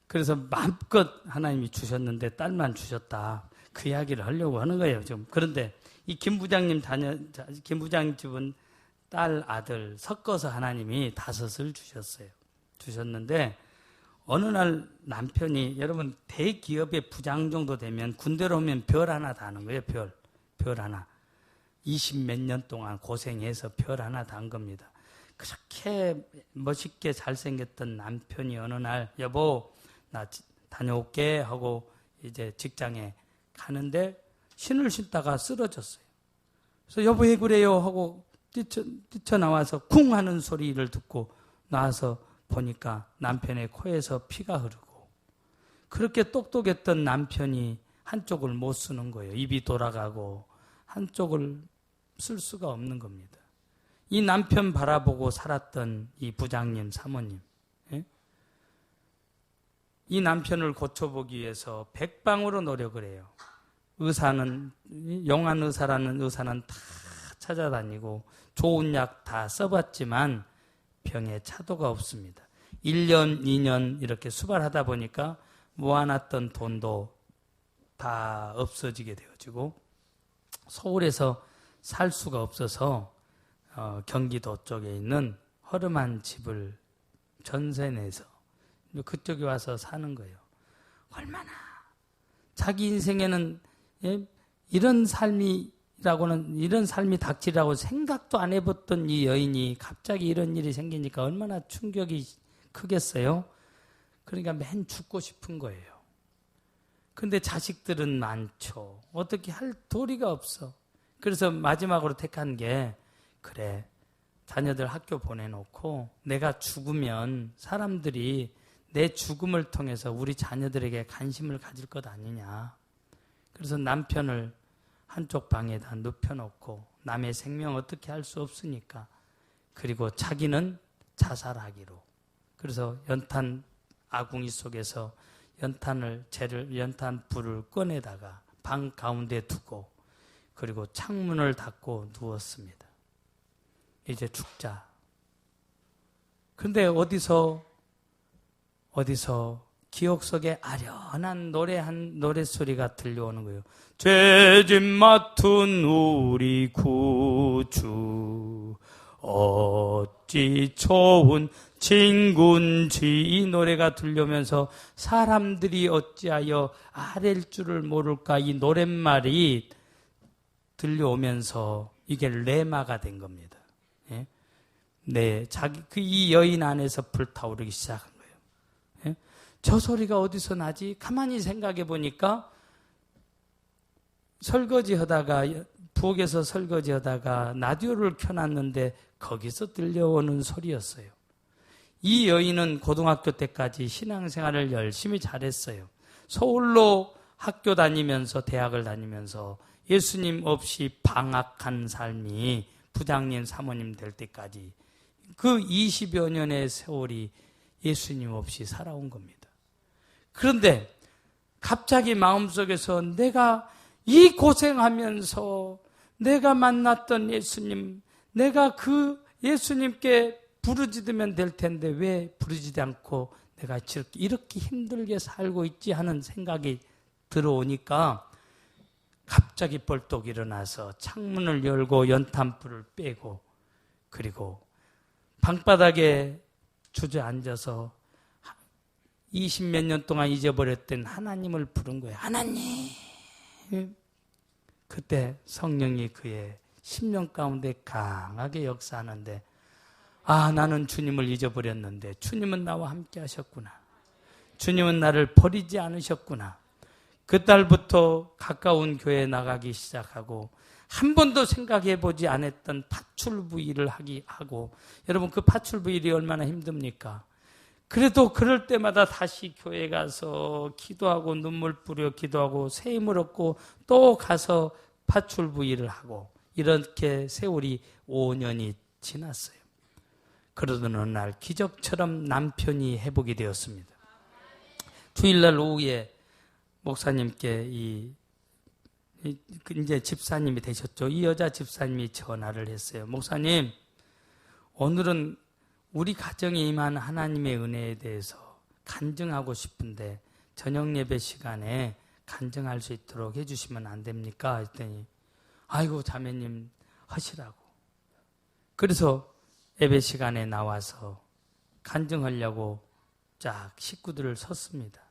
그래서 마음껏 하나님이 주셨는데 딸만 주셨다. 그 이야기를 하려고 하는 거예요, 지금. 그런데 이 김 부장님 집은 딸, 아들 섞어서 하나님이 5을 주셨는데 어느 날 남편이, 여러분 대기업의 부장 정도 되면 군대로 오면 별 하나 다는 거예요. 별 하나. 20몇 년 동안 고생해서 별 하나 단 겁니다. 그렇게 멋있게 잘생겼던 남편이 어느 날, 여보 나 다녀올게 하고 이제 직장에 가는데 신을 신다가 쓰러졌어요. 그래서 여보 왜 그래요 하고 뛰쳐나와서 쿵 하는 소리를 듣고 나와서 보니까 남편의 코에서 피가 흐르고, 그렇게 똑똑했던 남편이 한쪽을 못 쓰는 거예요. 입이 돌아가고 한쪽을 쓸 수가 없는 겁니다. 이 남편 바라보고 살았던 이 부장님, 사모님, 예? 이 남편을 고쳐보기 위해서 백방으로 노력을 해요. 의사는, 용한 의사라는 의사는 다 찾아다니고 좋은 약 다 써봤지만 병에 차도가 없습니다. 1년, 2년 이렇게 수발하다 보니까 모아놨던 돈도 다 없어지게 되어지고 서울에서 살 수가 없어서 경기도 쪽에 있는 허름한 집을 전세 내서 그쪽에 와서 사는 거예요. 얼마나 자기 인생에는 이런 삶이 닥치라고 생각도 안 해봤던 이 여인이 갑자기 이런 일이 생기니까 얼마나 충격이 크겠어요? 그러니까 맨 죽고 싶은 거예요. 근데 자식들은 많죠. 어떻게 할 도리가 없어. 그래서 마지막으로 택한 게, 그래, 자녀들 학교 보내놓고 내가 죽으면 사람들이 내 죽음을 통해서 우리 자녀들에게 관심을 가질 것 아니냐. 그래서 남편을 한쪽 방에다 눕혀놓고 남의 생명 어떻게 할 수 없으니까, 그리고 자기는 자살하기로. 그래서 연탄 아궁이 속에서 연탄 불을 꺼내다가 방 가운데 두고, 그리고 창문을 닫고 누웠습니다. 이제 죽자. 근데 어디서 기억 속에 아련한 노래소리가 들려오는 거예요. 죄짐 맡은 우리 구주 어찌 좋은 친군지, 이 노래가 들려오면서 사람들이 어찌하여 아랠 줄을 모를까, 이 노랫말이 들려오면서 이게 레마가 된 겁니다. 예? 네, 이 여인 안에서 불타오르기 시작한 거예요. 예? 저 소리가 어디서 나지? 가만히 생각해 보니까 부엌에서 설거지하다가 라디오를 켜놨는데 거기서 들려오는 소리였어요. 이 여인은 고등학교 때까지 신앙생활을 열심히 잘했어요. 서울로 학교 다니면서 대학을 다니면서 예수님 없이 방학한 삶이 부장님, 사모님 될 때까지 그 20여 년의 세월이 예수님 없이 살아온 겁니다. 그런데 갑자기 마음속에서 내가 이 고생하면서 내가 만났던 예수님, 내가 그 예수님께 부르짖으면 될 텐데 왜 부르짖지 않고 내가 이렇게 힘들게 살고 있지 하는 생각이 들어오니까 갑자기 벌떡 일어나서 창문을 열고 연탄불을 빼고, 그리고 방바닥에 주저앉아서 20몇 년 동안 잊어버렸던 하나님을 부른 거예요. 하나님! 그때 성령이 그의 심령 가운데 강하게 역사하는데, 아, 나는 주님을 잊어버렸는데 주님은 나와 함께 하셨구나. 주님은 나를 버리지 않으셨구나. 그달부터 가까운 교회에 나가기 시작하고 한 번도 생각해보지 않았던 파출부 일을 하고, 여러분 그 파출부 일이 얼마나 힘듭니까? 그래도 그럴 때마다 다시 교회 가서 기도하고 눈물 뿌려 기도하고 새 힘을 얻고 또 가서 파출부일을 하고 이렇게 세월이 5년이 지났어요. 그러던 어느 날 기적처럼 남편이 회복이 되었습니다. 주일날 오후에 목사님께 이제 집사님이 되셨죠. 이 여자 집사님이 전화를 했어요. 목사님, 오늘은 우리 가정에 임한 하나님의 은혜에 대해서 간증하고 싶은데 저녁 예배 시간에 간증할 수 있도록 해주시면 안 됩니까? 했더니 아이고 자매님 하시라고. 그래서 예배 시간에 나와서 간증하려고 쫙 식구들을 섰습니다.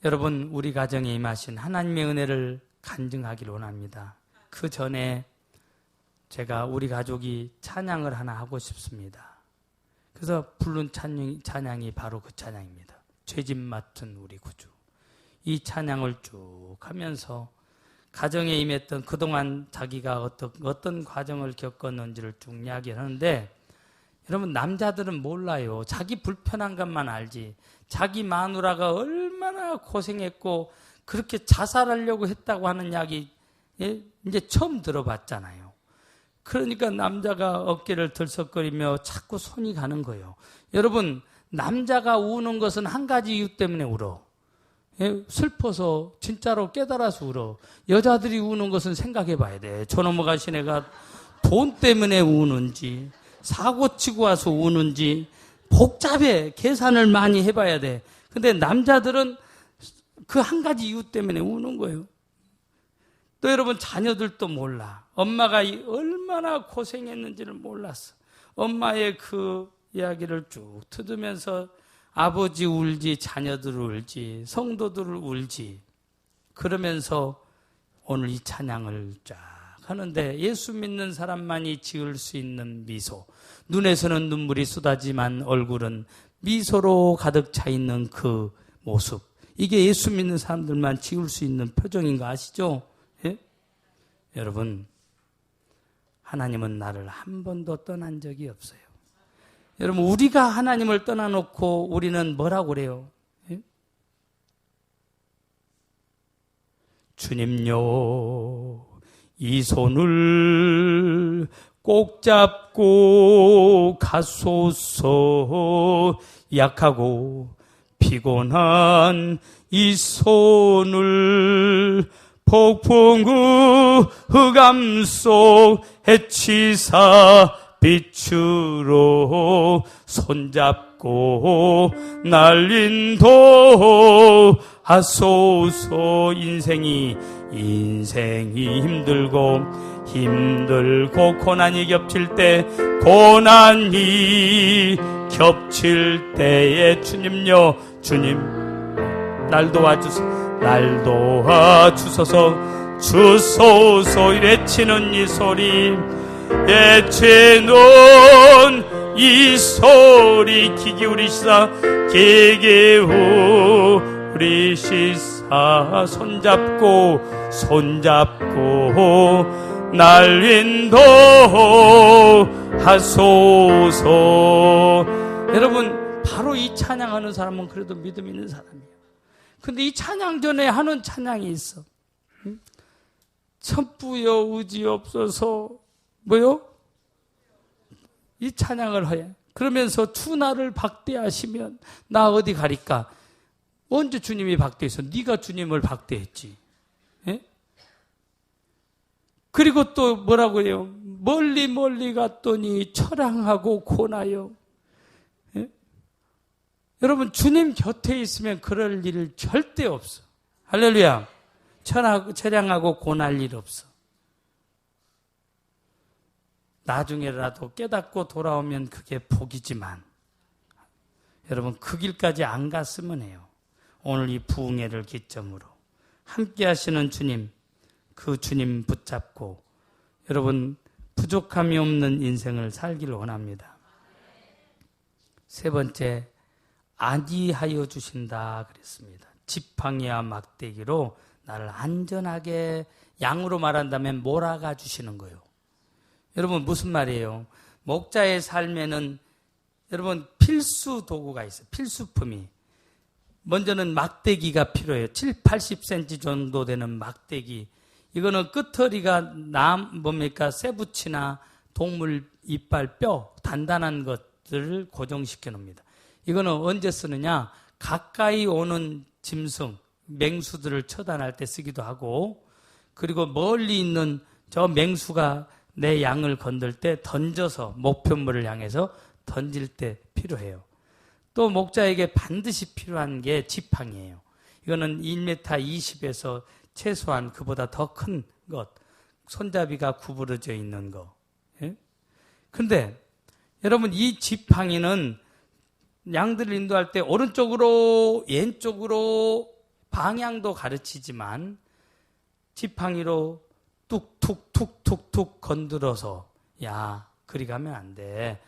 여러분, 우리 가정에 임하신 하나님의 은혜를 간증하기를 원합니다. 그 전에 제가 우리 가족이 찬양을 하나 하고 싶습니다. 그래서 부른 찬양이 바로 그 찬양입니다. 죄짐 맡은 우리 구주. 이 찬양을 쭉 하면서 가정에 임했던 그동안 자기가 어떤 과정을 겪었는지를 쭉 이야기를 하는데, 여러분, 남자들은 몰라요. 자기 불편한 것만 알지. 자기 마누라가 얼마나 고생했고 그렇게 자살하려고 했다고 하는 이야기 이제 처음 들어봤잖아요. 그러니까 남자가 어깨를 들썩거리며 자꾸 손이 가는 거예요. 여러분, 남자가 우는 것은 한 가지 이유 때문에 울어. 슬퍼서 진짜로 깨달아서 울어. 여자들이 우는 것은 생각해 봐야 돼. 저놈의 가신 애가 돈 때문에 우는지 사고 치고 와서 우는지 복잡해. 계산을 많이 해봐야 돼. 근데 남자들은 그 한 가지 이유 때문에 우는 거예요. 또 여러분, 자녀들도 몰라. 엄마가 얼마나 고생했는지를 몰랐어. 엄마의 그 이야기를 쭉 들으면서 아버지 울지, 자녀들 울지, 성도들을 울지. 그러면서 오늘 이 찬양을 쫙 하는데, 예수 믿는 사람만이 지을 수 있는 미소. 눈에서는 눈물이 쏟아지만 얼굴은 미소로 가득 차 있는 그 모습. 이게 예수 믿는 사람들만 지을 수 있는 표정인 거 아시죠? 예? 여러분, 하나님은 나를 한 번도 떠난 적이 없어요. 여러분, 우리가 하나님을 떠나놓고 우리는 뭐라고 그래요? 예? 주님요, 이 손을 꼭 잡고 가소서. 약하고 피곤한 이 손을 폭풍우 흑암 속 해치사 빛으로 손잡고 날린도 하소서. 인생이 힘들고 고난이 겹칠 때, 고난이 겹칠 때에 주님 날 도와주소서. 주소서. 외치는 이 소리, 외치는 이 소리, 귀 기울이시사 손잡고 날린도 하소서. 여러분, 바로 이 찬양하는 사람은 그래도 믿음 있는 사람이에요. 근데 이 찬양 전에 하는 찬양이 있어. 천부여 의지없어서 뭐요? 이 찬양을 해. 그러면서 주 나를 박대하시면 나 어디 가리까? 언제 주님이 박대했어? 네가 주님을 박대했지. 예? 그리고 또 뭐라고 해요? 멀리 갔더니 처량하고 고나요. 예? 여러분, 주님 곁에 있으면 그럴 일 절대 없어. 할렐루야. 처량하고 고날 일 없어. 나중에라도 깨닫고 돌아오면 그게 복이지만, 여러분, 그 길까지 안 갔으면 해요. 오늘 이 부흥회를 기점으로 함께 하시는 주님, 그 주님 붙잡고 여러분 부족함이 없는 인생을 살기를 원합니다. 세 번째, 안위하여 주신다 그랬습니다. 지팡이와 막대기로 나를 안전하게, 양으로 말한다면 몰아가 주시는 거예요. 여러분, 무슨 말이에요? 목자의 삶에는 여러분 필수 도구가 있어요. 필수품이. 먼저는 막대기가 필요해요. 80cm 정도 되는 막대기. 이거는 끄트리가 뭡니까? 쇠붙이나 동물 이빨, 뼈, 단단한 것들을 고정시켜 놓습니다. 이거는 언제 쓰느냐? 가까이 오는 짐승, 맹수들을 처단할 때 쓰기도 하고, 그리고 멀리 있는 저 맹수가 내 양을 건들 때 던져서 목표물을 향해서 던질 때 필요해요. 또 목자에게 반드시 필요한 게 지팡이에요. 이거는 1m 20에서 최소한 그보다 더 큰 것, 손잡이가 구부러져 있는 거. 그런데 여러분, 이 지팡이는 양들을 인도할 때 오른쪽으로 왼쪽으로 방향도 가르치지만 지팡이로 툭툭툭툭툭 건드려서 야, 그리 가면 안 돼.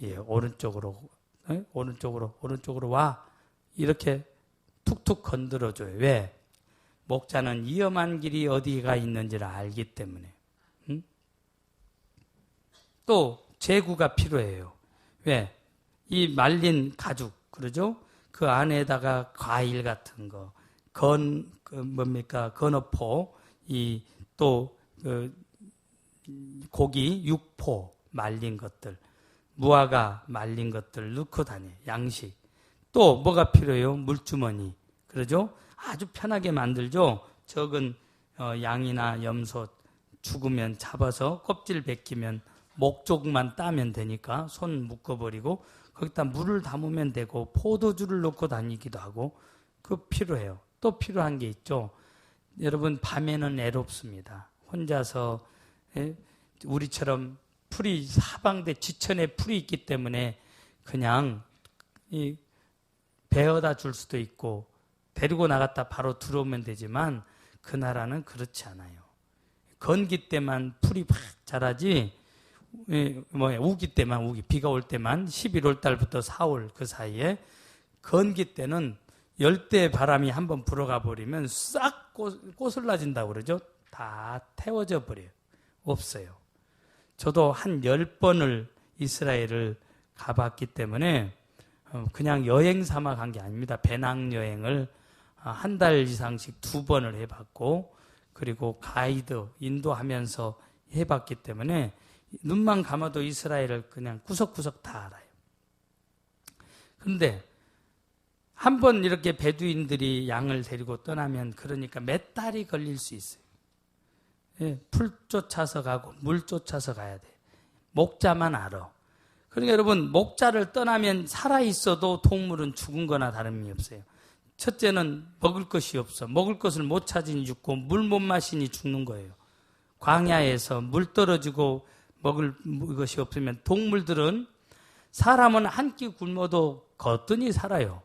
예, 오른쪽으로 와. 이렇게 툭툭 건드려줘요. 왜? 목자는 위험한 길이 어디가 있는지를 알기 때문에. 또 제구가 필요해요. 왜? 이 말린 가죽, 그러죠? 그 안에다가 과일 같은 거, 건어포, 고기, 육포, 말린 것들, 무화과 말린 것들 넣고 다녀요. 양식. 또 뭐가 필요해요? 물주머니. 그러죠? 아주 편하게 만들죠? 적은 양이나 염소 죽으면 잡아서 껍질 벗기면 목쪽만 따면 되니까 손 묶어버리고 거기다 물을 담으면 되고 포도주를 넣고 다니기도 하고 그거 필요해요. 또 필요한 게 있죠. 여러분, 밤에는 애롭습니다. 혼자서 우리처럼 풀이 사방대 지천에 풀이 있기 때문에 그냥 베어다 줄 수도 있고 데리고 나갔다 바로 들어오면 되지만 그 나라는 그렇지 않아요. 건기 때만 풀이 팍 자라지 우기 때만 비가 올 때만 11월 달부터 4월 그 사이에 건기 때는 열대 바람이 한번 불어가 버리면 싹 꼬슬라진다고 그러죠. 다 태워져 버려요. 없어요. 저도 한 10번을 이스라엘을 가봤기 때문에 그냥 여행 삼아 간 게 아닙니다. 배낭여행을 한 달 이상씩 2번을 해봤고 그리고 가이드 인도하면서 해봤기 때문에 눈만 감아도 이스라엘을 그냥 구석구석 다 알아요. 그런데 한번 이렇게 베두인들이 양을 데리고 떠나면 그러니까 몇 달이 걸릴 수 있어요. 예, 풀 쫓아서 가고 물 쫓아서 가야 돼. 목자만 알아. 그러니까 여러분, 목자를 떠나면 살아있어도 동물은 죽은 거나 다름이 없어요. 첫째는 먹을 것이 없어. 먹을 것을 못 찾으니 죽고 물 못 마시니 죽는 거예요. 광야에서 물 떨어지고 먹을 것이 없으면 동물들은 사람은 한 끼 굶어도 거뜬히 살아요.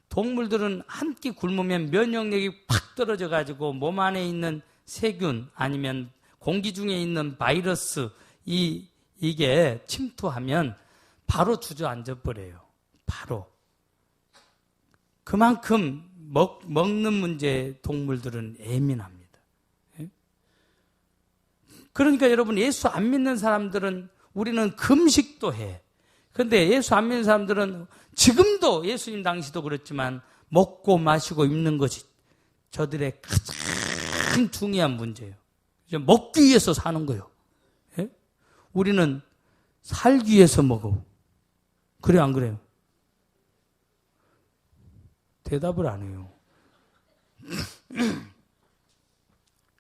동물들은 한 끼 굶으면 면역력이 팍 떨어져 가지고 몸 안에 있는 세균 아니면 공기 중에 있는 바이러스 이게 침투하면 바로 주저앉아 버려요. 바로. 그만큼 먹는 문제에 동물들은 예민합니다. 그러니까 여러분, 예수 안 믿는 사람들은 우리는 금식도 해. 그런데 예수 안 믿는 사람들은 지금도 예수님 당시도 그렇지만 먹고 마시고 입는 것이 저들의 가장 중요한 문제예요. 먹기 위해서 사는 거예요. 예? 우리는 살기 위해서 먹어. 그래 안 그래요? 대답을 안 해요.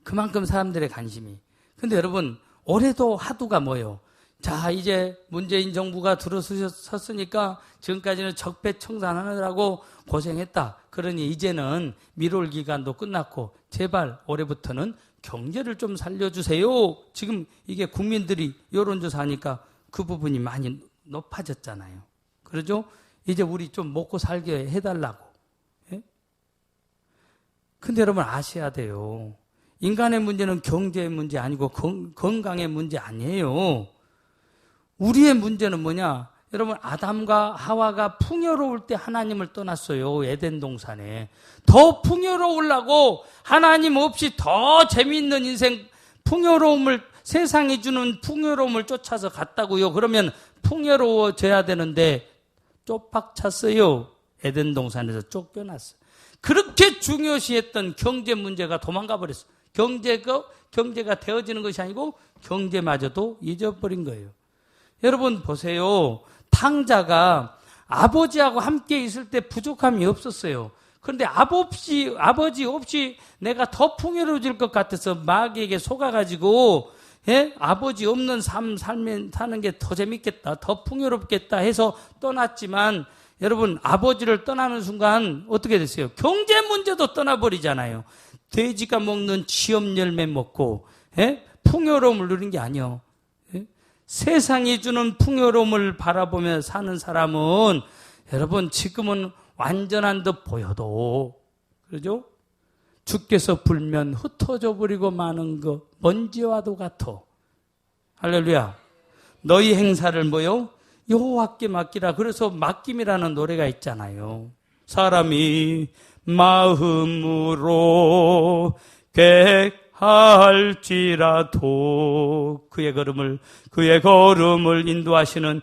그만큼 사람들의 관심이. 근데 여러분, 올해도 화두가 뭐예요? 자, 이제 문재인 정부가 들어섰으니까 지금까지는 적폐청산하느라고 고생했다. 그러니 이제는 미롤 기간도 끝났고 제발 올해부터는 경제를 좀 살려주세요. 지금 이게 국민들이 여론조사하니까 그 부분이 많이 높아졌잖아요. 그러죠? 이제 우리 좀 먹고 살게 해달라고. 예? 근데 여러분 아셔야 돼요. 인간의 문제는 경제의 문제 아니고 건강의 문제 아니에요. 우리의 문제는 뭐냐? 여러분, 아담과 하와가 풍요로울 때 하나님을 떠났어요. 에덴 동산에. 더 풍요로우려고 하나님 없이 더 재미있는 인생, 세상이 주는 풍요로움을 쫓아서 갔다고요. 그러면 풍요로워져야 되는데 쪽박 찼어요. 에덴 동산에서 쫓겨났어요. 그렇게 중요시했던 경제 문제가 도망가 버렸어요. 경제가 되어지는 것이 아니고 경제마저도 잊어버린 거예요. 여러분 보세요. 탕자가 아버지하고 함께 있을 때 부족함이 없었어요. 그런데 아버지 없이 내가 더 풍요로워질 것 같아서 마귀에게 속아가지고 아버지 없는 삶 사는 게 더 재밌겠다, 더 풍요롭겠다 해서 떠났지만 여러분 아버지를 떠나는 순간 어떻게 됐어요? 경제 문제도 떠나버리잖아요. 돼지가 먹는 지엽 열매 먹고 풍요로움을 누린 게 아니에요. 세상이 주는 풍요로움을 바라보며 사는 사람은 여러분 지금은 완전한 듯 보여도 그러죠? 주께서 불면 흩어져 버리고 마는 것 먼지와도 같아. 할렐루야. 너희 행사를 뭐요? 여호와께 맡기라. 그래서 맡김이라는 노래가 있잖아요. 사람이 마음으로 계획할지라도 그의 걸음을 인도하시는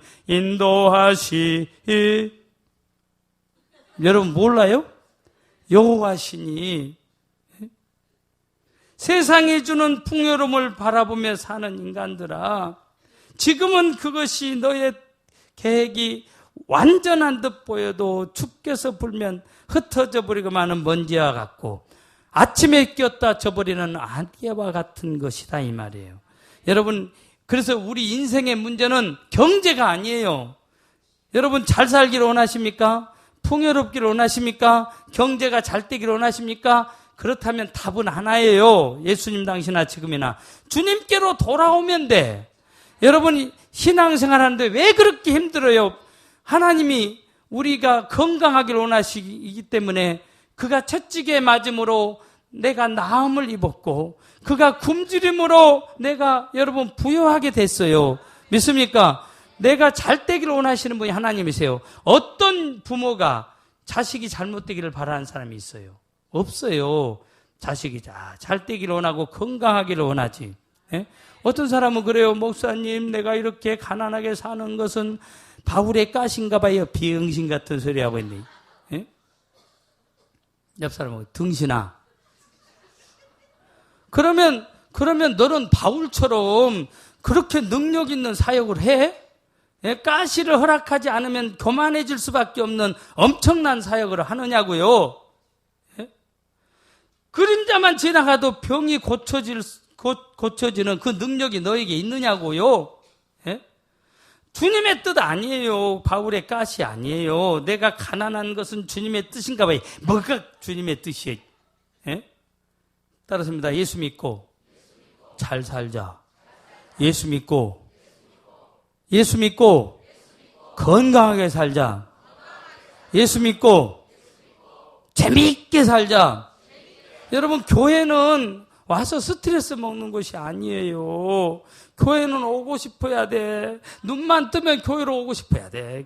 여러분 몰라요? 여호와시니 세상이 주는 풍요로움을 바라보며 사는 인간들아, 지금은 그것이 너의 계획이 완전한 듯 보여도 주께서 불면 흩어져 버리고 마는 먼지와 같고 아침에 끼었다 져버리는 안개와 같은 것이다 이 말이에요. 여러분 그래서 우리 인생의 문제는 경제가 아니에요. 여러분 잘 살기를 원하십니까? 풍요롭기를 원하십니까? 경제가 잘 되기를 원하십니까? 그렇다면 답은 하나예요. 예수님 당시나 지금이나 주님께로 돌아오면 돼. 여러분 신앙생활 하는데 왜 그렇게 힘들어요? 하나님이 우리가 건강하기를 원하시기 때문에 그가 채찍에 맞음으로 내가 나음을 입었고 그가 굶주림으로 내가 여러분 부여하게 됐어요. 믿습니까? 내가 잘 되기를 원하시는 분이 하나님이세요. 어떤 부모가 자식이 잘못되기를 바라는 사람이 있어요? 없어요. 자식이 잘 되기를 원하고 건강하기를 원하지. 어떤 사람은 그래요. 목사님 내가 이렇게 가난하게 사는 것은 바울의 가신가 봐요. 비응신 같은 소리 하고 있네. 옆 사람은 등신아. 그러면 너는 바울처럼 그렇게 능력 있는 사역을 해? 가시를 허락하지 않으면 교만해질 수밖에 없는 엄청난 사역을 하느냐고요. 그림자만 지나가도 병이 고쳐지는 그 능력이 너에게 있느냐고요. 주님의 뜻 아니에요. 바울의 가시 아니에요. 내가 가난한 것은 주님의 뜻인가 봐요. 뭐가 주님의 뜻이에요? 따라서입니다. 예수 믿고 잘 살자. 예수 믿고 건강하게 살자. 예수 믿고 재미있게 살자. 여러분 교회는 와서 스트레스 먹는 것이 아니에요. 교회는 오고 싶어야 돼. 눈만 뜨면 교회로 오고 싶어야 돼.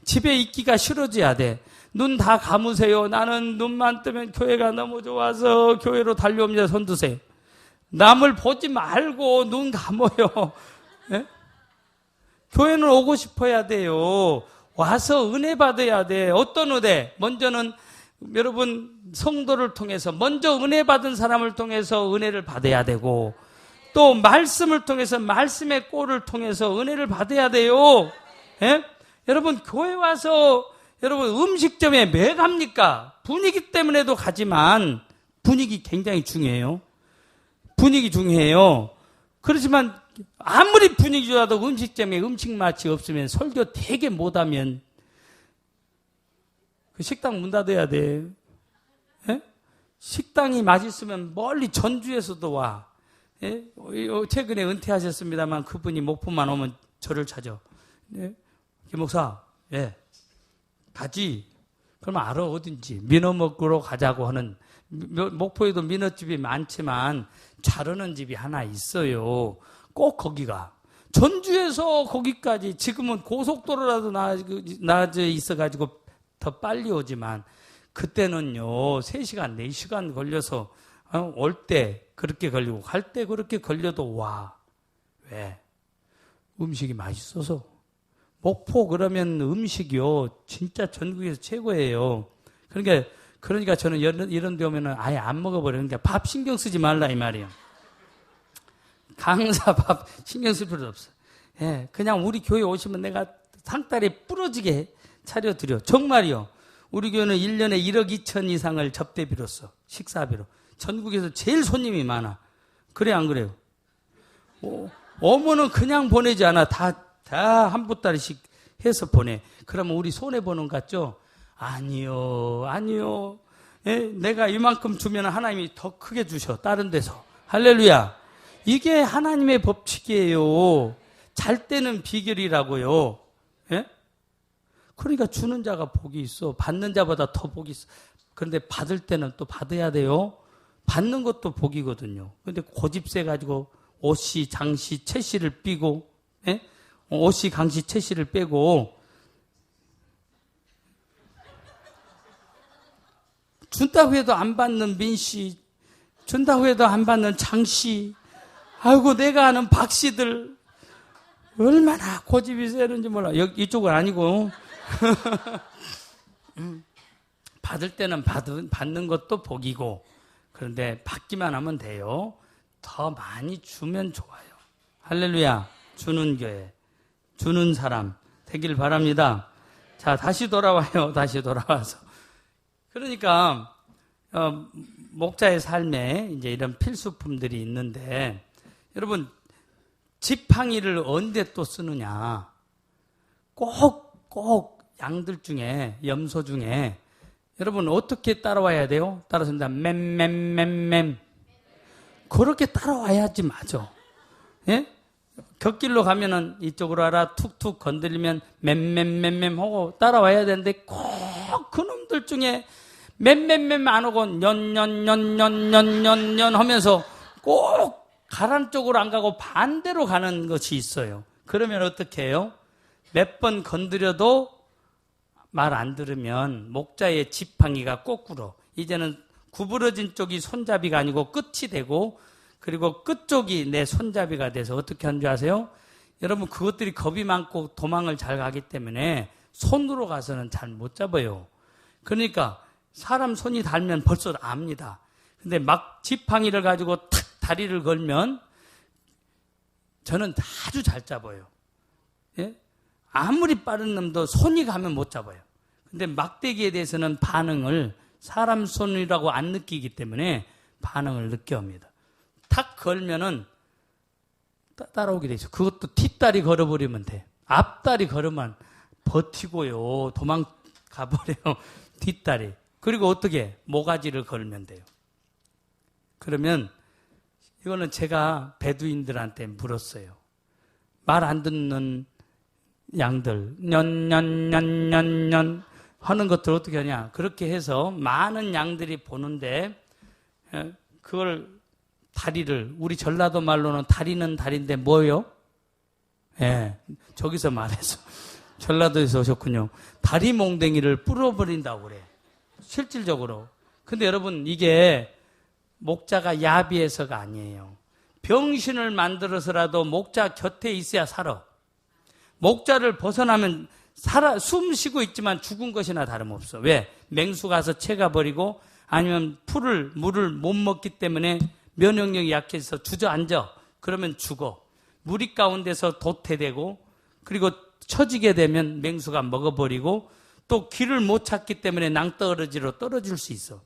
집에 있기가 싫어져야 돼. 눈 다 감으세요. 나는 눈만 뜨면 교회가 너무 좋아서 교회로 달려옵니다. 손 드세요. 남을 보지 말고 눈 감아요. 교회는 오고 싶어야 돼요. 와서 은혜 받아야 돼. 어떤 은혜? 먼저는 여러분 성도를 통해서 먼저 은혜 받은 사람을 통해서 은혜를 받아야 되고 또 말씀을 통해서 말씀의 꼴을 통해서 은혜를 받아야 돼요. 여러분 교회 와서 여러분 음식점에 왜 갑니까? 분위기 때문에도 가지만 분위기 굉장히 중요해요. 분위기 중요해요. 그렇지만 아무리 분위기 좋아도 음식점에 음식 맛이 없으면 설교 되게 못하면 그 식당 문 닫아야 돼. 식당이 맛있으면 멀리 전주에서도 와. 최근에 은퇴하셨습니다만 그분이 목포만 오면 저를 찾아. 김 목사, 가지. 그러면 알아 어딘지. 민어 먹으러 가자고 하는 목포에도 민어집이 많지만 자르는 집이 하나 있어요. 꼭 거기가. 전주에서 거기까지 지금은 고속도로라도 나아져 있어가지고 더 빨리 오지만 그때는요 3시간 4시간 걸려서 올 때 그렇게 걸리고 갈 때 그렇게 걸려도 와. 왜? 음식이 맛있어서 목포 그러면 음식이요. 진짜 전국에서 최고예요. 그러니까 저는 이런 데 오면은 아예 안 먹어버려요. 그러니까 밥 신경 쓰지 말라 이 말이에요. 강사 밥 신경 쓸 필요 없어. 예, 그냥 우리 교회 오시면 내가 상다리 부러지게 차려드려. 정말이요. 우리 교회는 1년에 1억 2천 이상을 접대비로 써. 식사비로. 전국에서 제일 손님이 많아. 그래 안 그래요? 어머는 그냥 보내지 않아. 다 한 보따리씩 해서 보내. 그러면 우리 손해보는 것 같죠? 아니요. 예? 내가 이만큼 주면 하나님이 더 크게 주셔. 다른 데서. 할렐루야. 이게 하나님의 법칙이에요. 잘 때는 비결이라고요. 예? 그러니까 주는 자가 복이 있어. 받는 자보다 더 복이 있어. 그런데 받을 때는 또 받아야 돼요. 받는 것도 복이거든요. 그런데 고집세 가지고 옷씨, 장씨, 채씨를 삐고, 예? 옷씨, 강씨, 채씨를 빼고 준다고 해도 안 받는 민씨, 준다고 해도 안 받는 장씨, 아이고 내가 아는 박씨들 얼마나 고집이 세는지 몰라. 이쪽은 아니고 받을 때는 받는 것도 복이고, 그런데 받기만 하면 돼요. 더 많이 주면 좋아요. 할렐루야. 주는 교회, 주는 사람 되길 바랍니다. 자, 다시 돌아와요. 다시 돌아와서. 그러니까 목자의 삶에 이제 이런 필수품들이 있는데, 여러분 지팡이를 언제 또 쓰느냐? 꼭 양들 중에, 염소 중에 여러분 어떻게 따라와야 돼요? 따라서입니다. 맴 그렇게 따라와야지 맞아. 예? 곁길로 가면은 이쪽으로 와라 툭툭 건드리면 맴 하고 따라와야 되는데, 꼭 그놈들 중에 맴 안 오고 년 하면서 꼭 가란 쪽으로 안 가고 반대로 가는 것이 있어요. 그러면 어떻게 해요? 몇 번 건드려도 말 안 들으면 목자의 지팡이가 거꾸로, 이제는 구부러진 쪽이 손잡이가 아니고 끝이 되고, 그리고 끝쪽이 내 손잡이가 돼서 어떻게 하는 줄 아세요? 여러분 그것들이 겁이 많고 도망을 잘 가기 때문에 손으로 가서는 잘 못 잡아요. 그러니까 사람 손이 닿으면 벌써 압니다. 근데 막 지팡이를 가지고 탁 다리를 걸면 저는 아주 잘 잡아요. 예? 아무리 빠른 놈도 손이 가면 못 잡아요. 근데 막대기에 대해서는 반응을 사람 손이라고 안 느끼기 때문에 반응을 느껴옵니다. 탁 걸면은 따라오게 돼 있어. 그것도 뒷다리 걸어버리면 돼. 앞다리 걸으면 버티고요. 도망가버려요. 뒷다리. 그리고 어떻게? 모가지를 걸면 돼요. 그러면 이거는 제가 베두인들한테 물었어요. 말 안 듣는 양들, 년 하는 것들 어떻게 하냐. 그렇게 해서 많은 양들이 보는데, 그걸 다리를, 우리 전라도 말로는 다리는 다리인데 뭐요? 예, 저기서 말해서 전라도에서 오셨군요. 다리 몽댕이를 뿌려버린다고 그래. 실질적으로. 근데 여러분 이게 목자가 야비해서가 아니에요. 병신을 만들어서라도 목자 곁에 있어야 살아. 목자를 벗어나면 숨 쉬고 있지만 죽은 것이나 다름없어. 왜? 맹수 가서 채가 버리고 아니면 물을 못 먹기 때문에 면역력이 약해서 주저앉아. 그러면 죽어. 무리 가운데서 도태되고, 그리고 처지게 되면 맹수가 먹어버리고, 또 길을 못 찾기 때문에 낭떠러지로 떨어질 수 있어.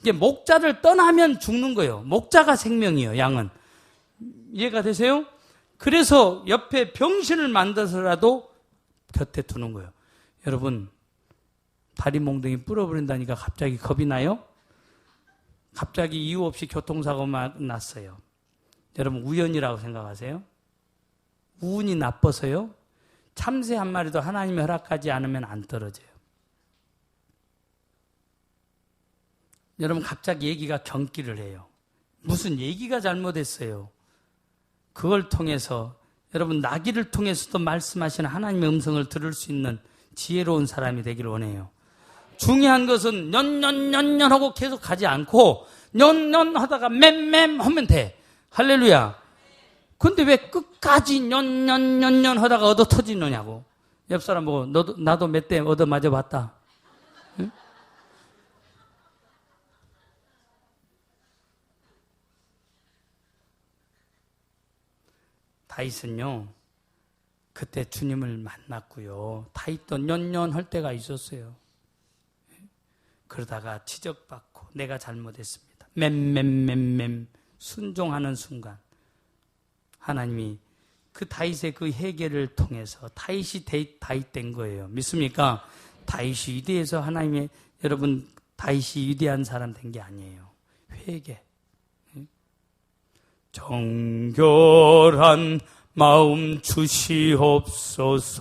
이게 목자를 떠나면 죽는 거예요. 목자가 생명이에요, 양은. 이해가 되세요? 그래서 옆에 병신을 만들어서라도 곁에 두는 거예요. 여러분, 다리 몽둥이 뿌려버린다니까 갑자기 겁이 나요? 갑자기 이유 없이 교통사고가 났어요. 여러분 우연이라고 생각하세요? 운이 나빠서요? 참새 한 마리도 하나님이 허락하지 않으면 안 떨어져요. 여러분 갑자기 얘기가 경기를 해요. 무슨 얘기가 잘못했어요. 그걸 통해서 여러분 나귀를 통해서도 말씀하시는 하나님의 음성을 들을 수 있는 지혜로운 사람이 되기를 원해요. 중요한 것은 년 하고 계속 가지 않고 년 하다가 맴 하면 돼. 할렐루야. 근데 왜 끝까지 년 하다가 얻어 터지느냐고. 옆 사람 보고 나도 몇 대 얻어 맞아봤다. 응? 다윗은요, 그때 주님을 만났고요. 다윗도 연연할 때가 있었어요. 그러다가 지적받고 내가 잘못했습니다. 맴 순종하는 순간 하나님이 그 다윗의 그 회개를 통해서 다윗이 다윗 된 거예요. 믿습니까? 다윗이 위대해서 하나님의, 여러분, 다윗이 위대한 사람 된 게 아니에요. 회개. 정결한 마음 주시옵소서.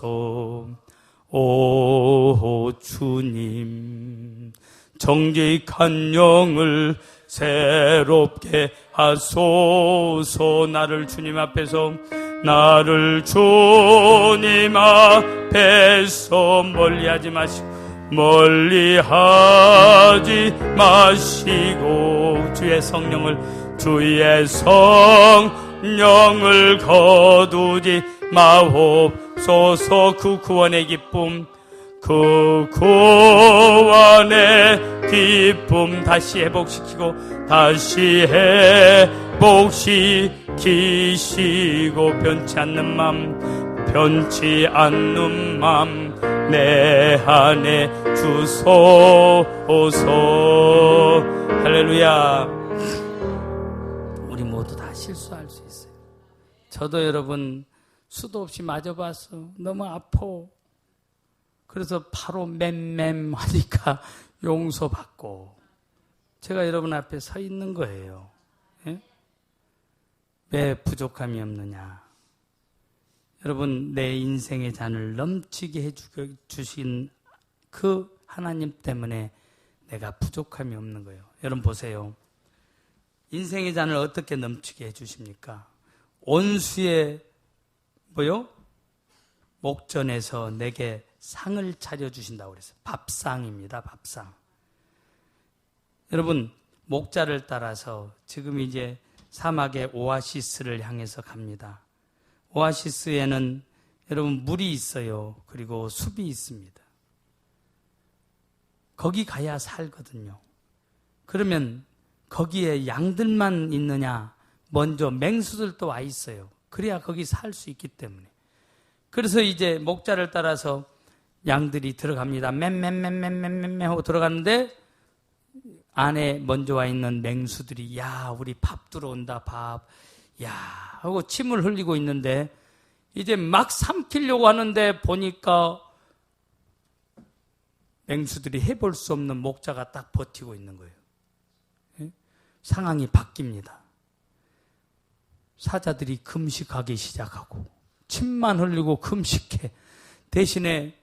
오 주님, 정직한 영을 새롭게 하소서. 나를 주님 앞에서 멀리하지 마시고 주의 성령을 거두지 마옵소서. 그 구원의 기쁨 다시 회복시키고 변치 않는 맘 내 안에 주소서. 할렐루야. 우리 모두 다 실수할 수 있어요. 저도 여러분 수도 없이 맞아봤어. 너무 아파. 그래서 바로 맴 하니까 용서받고 제가 여러분 앞에 서 있는 거예요. 예? 왜 부족함이 없느냐? 여러분, 내 인생의 잔을 넘치게 해주신 그 하나님 때문에 내가 부족함이 없는 거예요. 여러분 보세요. 인생의 잔을 어떻게 넘치게 해주십니까? 온수의 목전에서 내게 상을 차려주신다고 그랬어요. 밥상입니다. 밥상. 여러분, 목자를 따라서 지금 이제 사막의 오아시스를 향해서 갑니다. 오아시스에는 여러분 물이 있어요. 그리고 숲이 있습니다. 거기 가야 살거든요. 그러면 거기에 양들만 있느냐? 먼저 맹수들도 와 있어요. 그래야 거기 살 수 있기 때문에. 그래서 이제 목자를 따라서 양들이 들어갑니다. 맴 하고 들어갔는데 안에 먼저 와 있는 맹수들이 야, 우리 밥 들어온다, 밥. 야, 하고 침을 흘리고 있는데 이제 막 삼키려고 하는데 보니까 맹수들이 해볼 수 없는 목자가 딱 버티고 있는 거예요. 상황이 바뀝니다. 사자들이 금식하기 시작하고 침만 흘리고 금식해. 대신에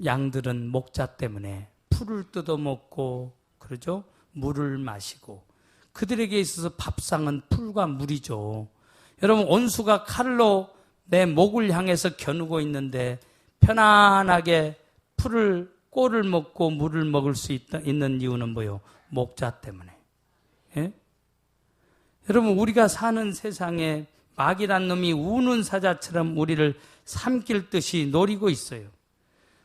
양들은 목자 때문에 풀을 뜯어먹고 그러죠? 물을 마시고 그들에게 있어서 밥상은 풀과 물이죠. 여러분, 온수가 칼로 내 목을 향해서 겨누고 있는데 편안하게 꼴을 먹고 물을 먹을 수 있는 이유는 뭐예요? 목자 때문에. 예? 여러분, 우리가 사는 세상에 마귀란 놈이 우는 사자처럼 우리를 삼킬 듯이 노리고 있어요.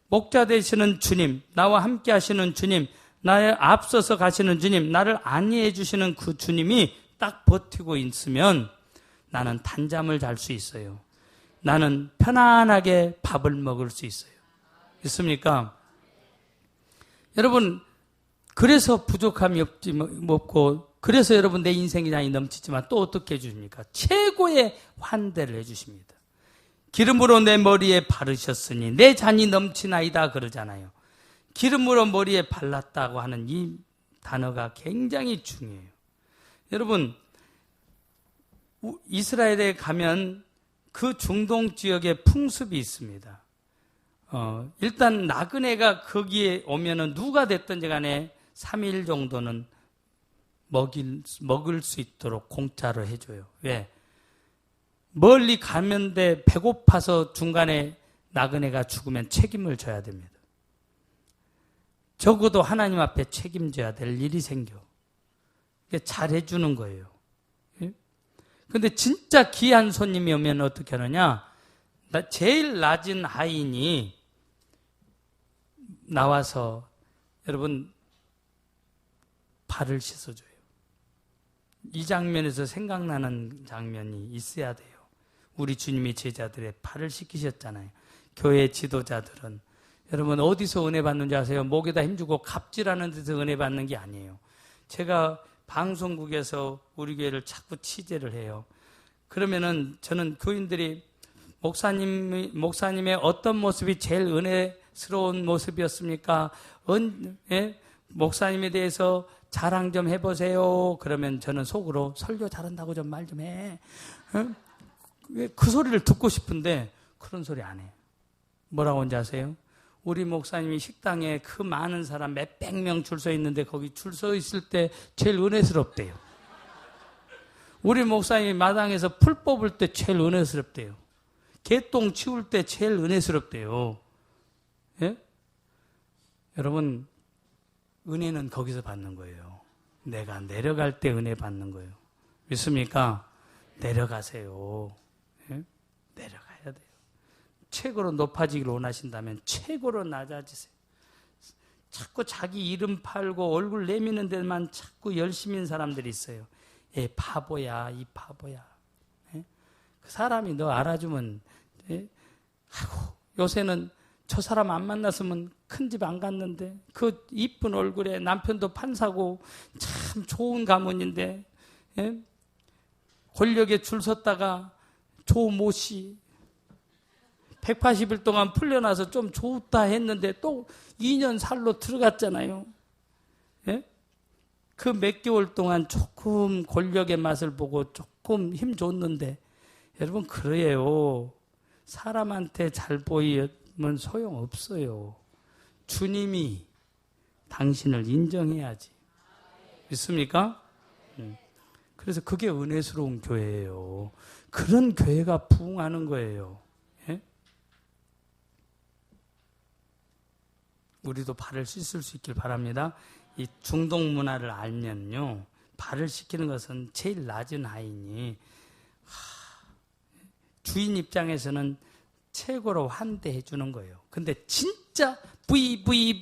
목자 되시는 주님, 나와 함께 하시는 주님, 나의 앞서서 가시는 주님, 나를 안위해 주시는 그 주님이 딱 버티고 있으면 나는 단잠을 잘 수 있어요. 나는 편안하게 밥을 먹을 수 있어요. 있습니까? 여러분, 그래서 부족함이 없고 그래서 여러분 내 인생이 잔이 넘치지만 또 어떻게 해주십니까? 최고의 환대를 해주십니다. 기름으로 내 머리에 바르셨으니 내 잔이 넘치나이다 그러잖아요. 기름으로 머리에 발랐다고 하는 이 단어가 굉장히 중요해요. 여러분, 이스라엘에 가면 그 중동 지역에 풍습이 있습니다. 일단 나그네가 거기에 오면은 누가 됐든지 간에 3일 정도는 먹을 수 있도록 공짜로 해줘요. 왜? 멀리 가는데 배고파서 중간에 나그네가 죽으면 책임을 져야 됩니다. 적어도 하나님 앞에 책임져야 될 일이 생겨. 잘해주는 거예요. 근데 진짜 귀한 손님이 오면 어떻게 하느냐? 제일 낮은 하인이 나와서 여러분 발을 씻어줘요. 이 장면에서 생각나는 장면이 있어야 돼요. 우리 주님이 제자들의 발을 씻기셨잖아요. 교회 지도자들은 여러분 어디서 은혜 받는지 아세요? 목에다 힘주고 갑질하는 데서 은혜 받는 게 아니에요. 제가 방송국에서 우리 교회를 자꾸 취재를 해요. 그러면은 저는 교인들이 목사님의 어떤 모습이 제일 은혜스러운 모습이었습니까? 목사님에 대해서 자랑 좀 해보세요. 그러면 저는 속으로 설교 잘한다고 좀 말 좀 해. 그 소리를 듣고 싶은데 그런 소리 안 해요. 뭐라고 하는지 아세요? 우리 목사님이 식당에 그 많은 사람 몇백 명 줄 서 있는데 거기 줄 서 있을 때 제일 은혜스럽대요. 우리 목사님이 마당에서 풀 뽑을 때 제일 은혜스럽대요. 개똥 치울 때 제일 은혜스럽대요. 예? 여러분, 은혜는 거기서 받는 거예요. 내가 내려갈 때 은혜 받는 거예요. 믿습니까? 내려가세요. 예? 내려가야 돼요. 최고로 높아지기를 원하신다면 최고로 낮아지세요. 자꾸 자기 이름 팔고 얼굴 내미는 데만 자꾸 열심인 사람들이 있어요. 예, 바보야, 이 바보야. 예? 그 사람이 너 알아주면, 예? 아이고, 요새는 저 사람 안 만났으면 큰 집 안 갔는데, 그 이쁜 얼굴에 남편도 판사고 참 좋은 가문인데, 예? 권력에 줄 섰다가 조 모씨 180일 동안 풀려나서 좀 좋다 했는데 또 2년 살로 들어갔잖아요. 예? 그 몇 개월 동안 조금 권력의 맛을 보고 조금 힘 줬는데 여러분 그래요. 사람한테 잘 보이면 소용없어요. 주님이 당신을 인정해야지. 믿습니까? 그래서 그게 은혜스러운 교회예요. 그런 교회가 부흥하는 거예요. 예? 우리도 발을 씻을 수 있길 바랍니다. 이 중동 문화를 알면요. 발을 씻기는 것은 제일 낮은 하인이 주인 입장에서는 최고로 환대해 주는 거예요. 근데 진짜 VIP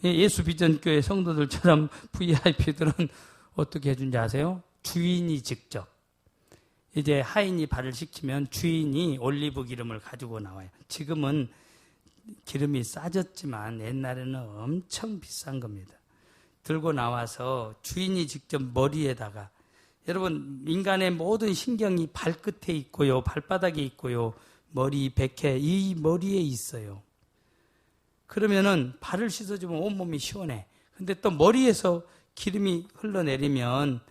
예수 비전교회 성도들처럼 VIP들은 어떻게 해준지 아세요? 주인이 직접 이제 하인이 발을 씻기면 주인이 올리브 기름을 가지고 나와요. 지금은 기름이 싸졌지만 옛날에는 엄청 비싼 겁니다. 들고 나와서 주인이 직접 머리에다가 여러분 인간의 모든 신경이 발끝에 있고요. 발바닥에 있고요. 머리, 백해 이 머리에 있어요. 그러면은 발을 씻어주면 온몸이 시원해. 근데 또 머리에서 기름이 흘러내리면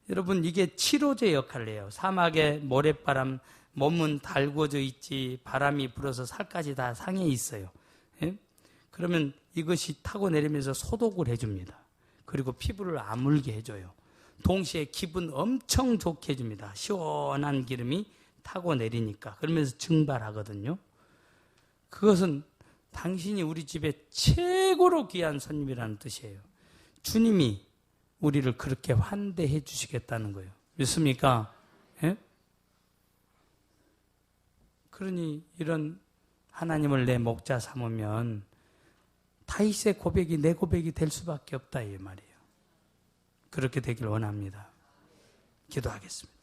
여러분 이게 치료제 역할을 해요. 사막에 모래바람 몸은 달궈져 있지 바람이 불어서 살까지 다 상해 있어요. 예? 그러면 이것이 타고 내리면서 소독을 해줍니다. 그리고 피부를 아물게 해줘요. 동시에 기분 엄청 좋게 해줍니다. 시원한 기름이 타고 내리니까. 그러면서 증발하거든요. 그것은 당신이 우리 집에 최고로 귀한 손님이라는 뜻이에요. 주님이 우리를 그렇게 환대해 주시겠다는 거예요. 믿습니까? 예? 그러니 이런 하나님을 내 목자 삼으면 다윗의 고백이 내 고백이 될 수밖에 없다 이 말이에요. 그렇게 되길 원합니다. 기도하겠습니다.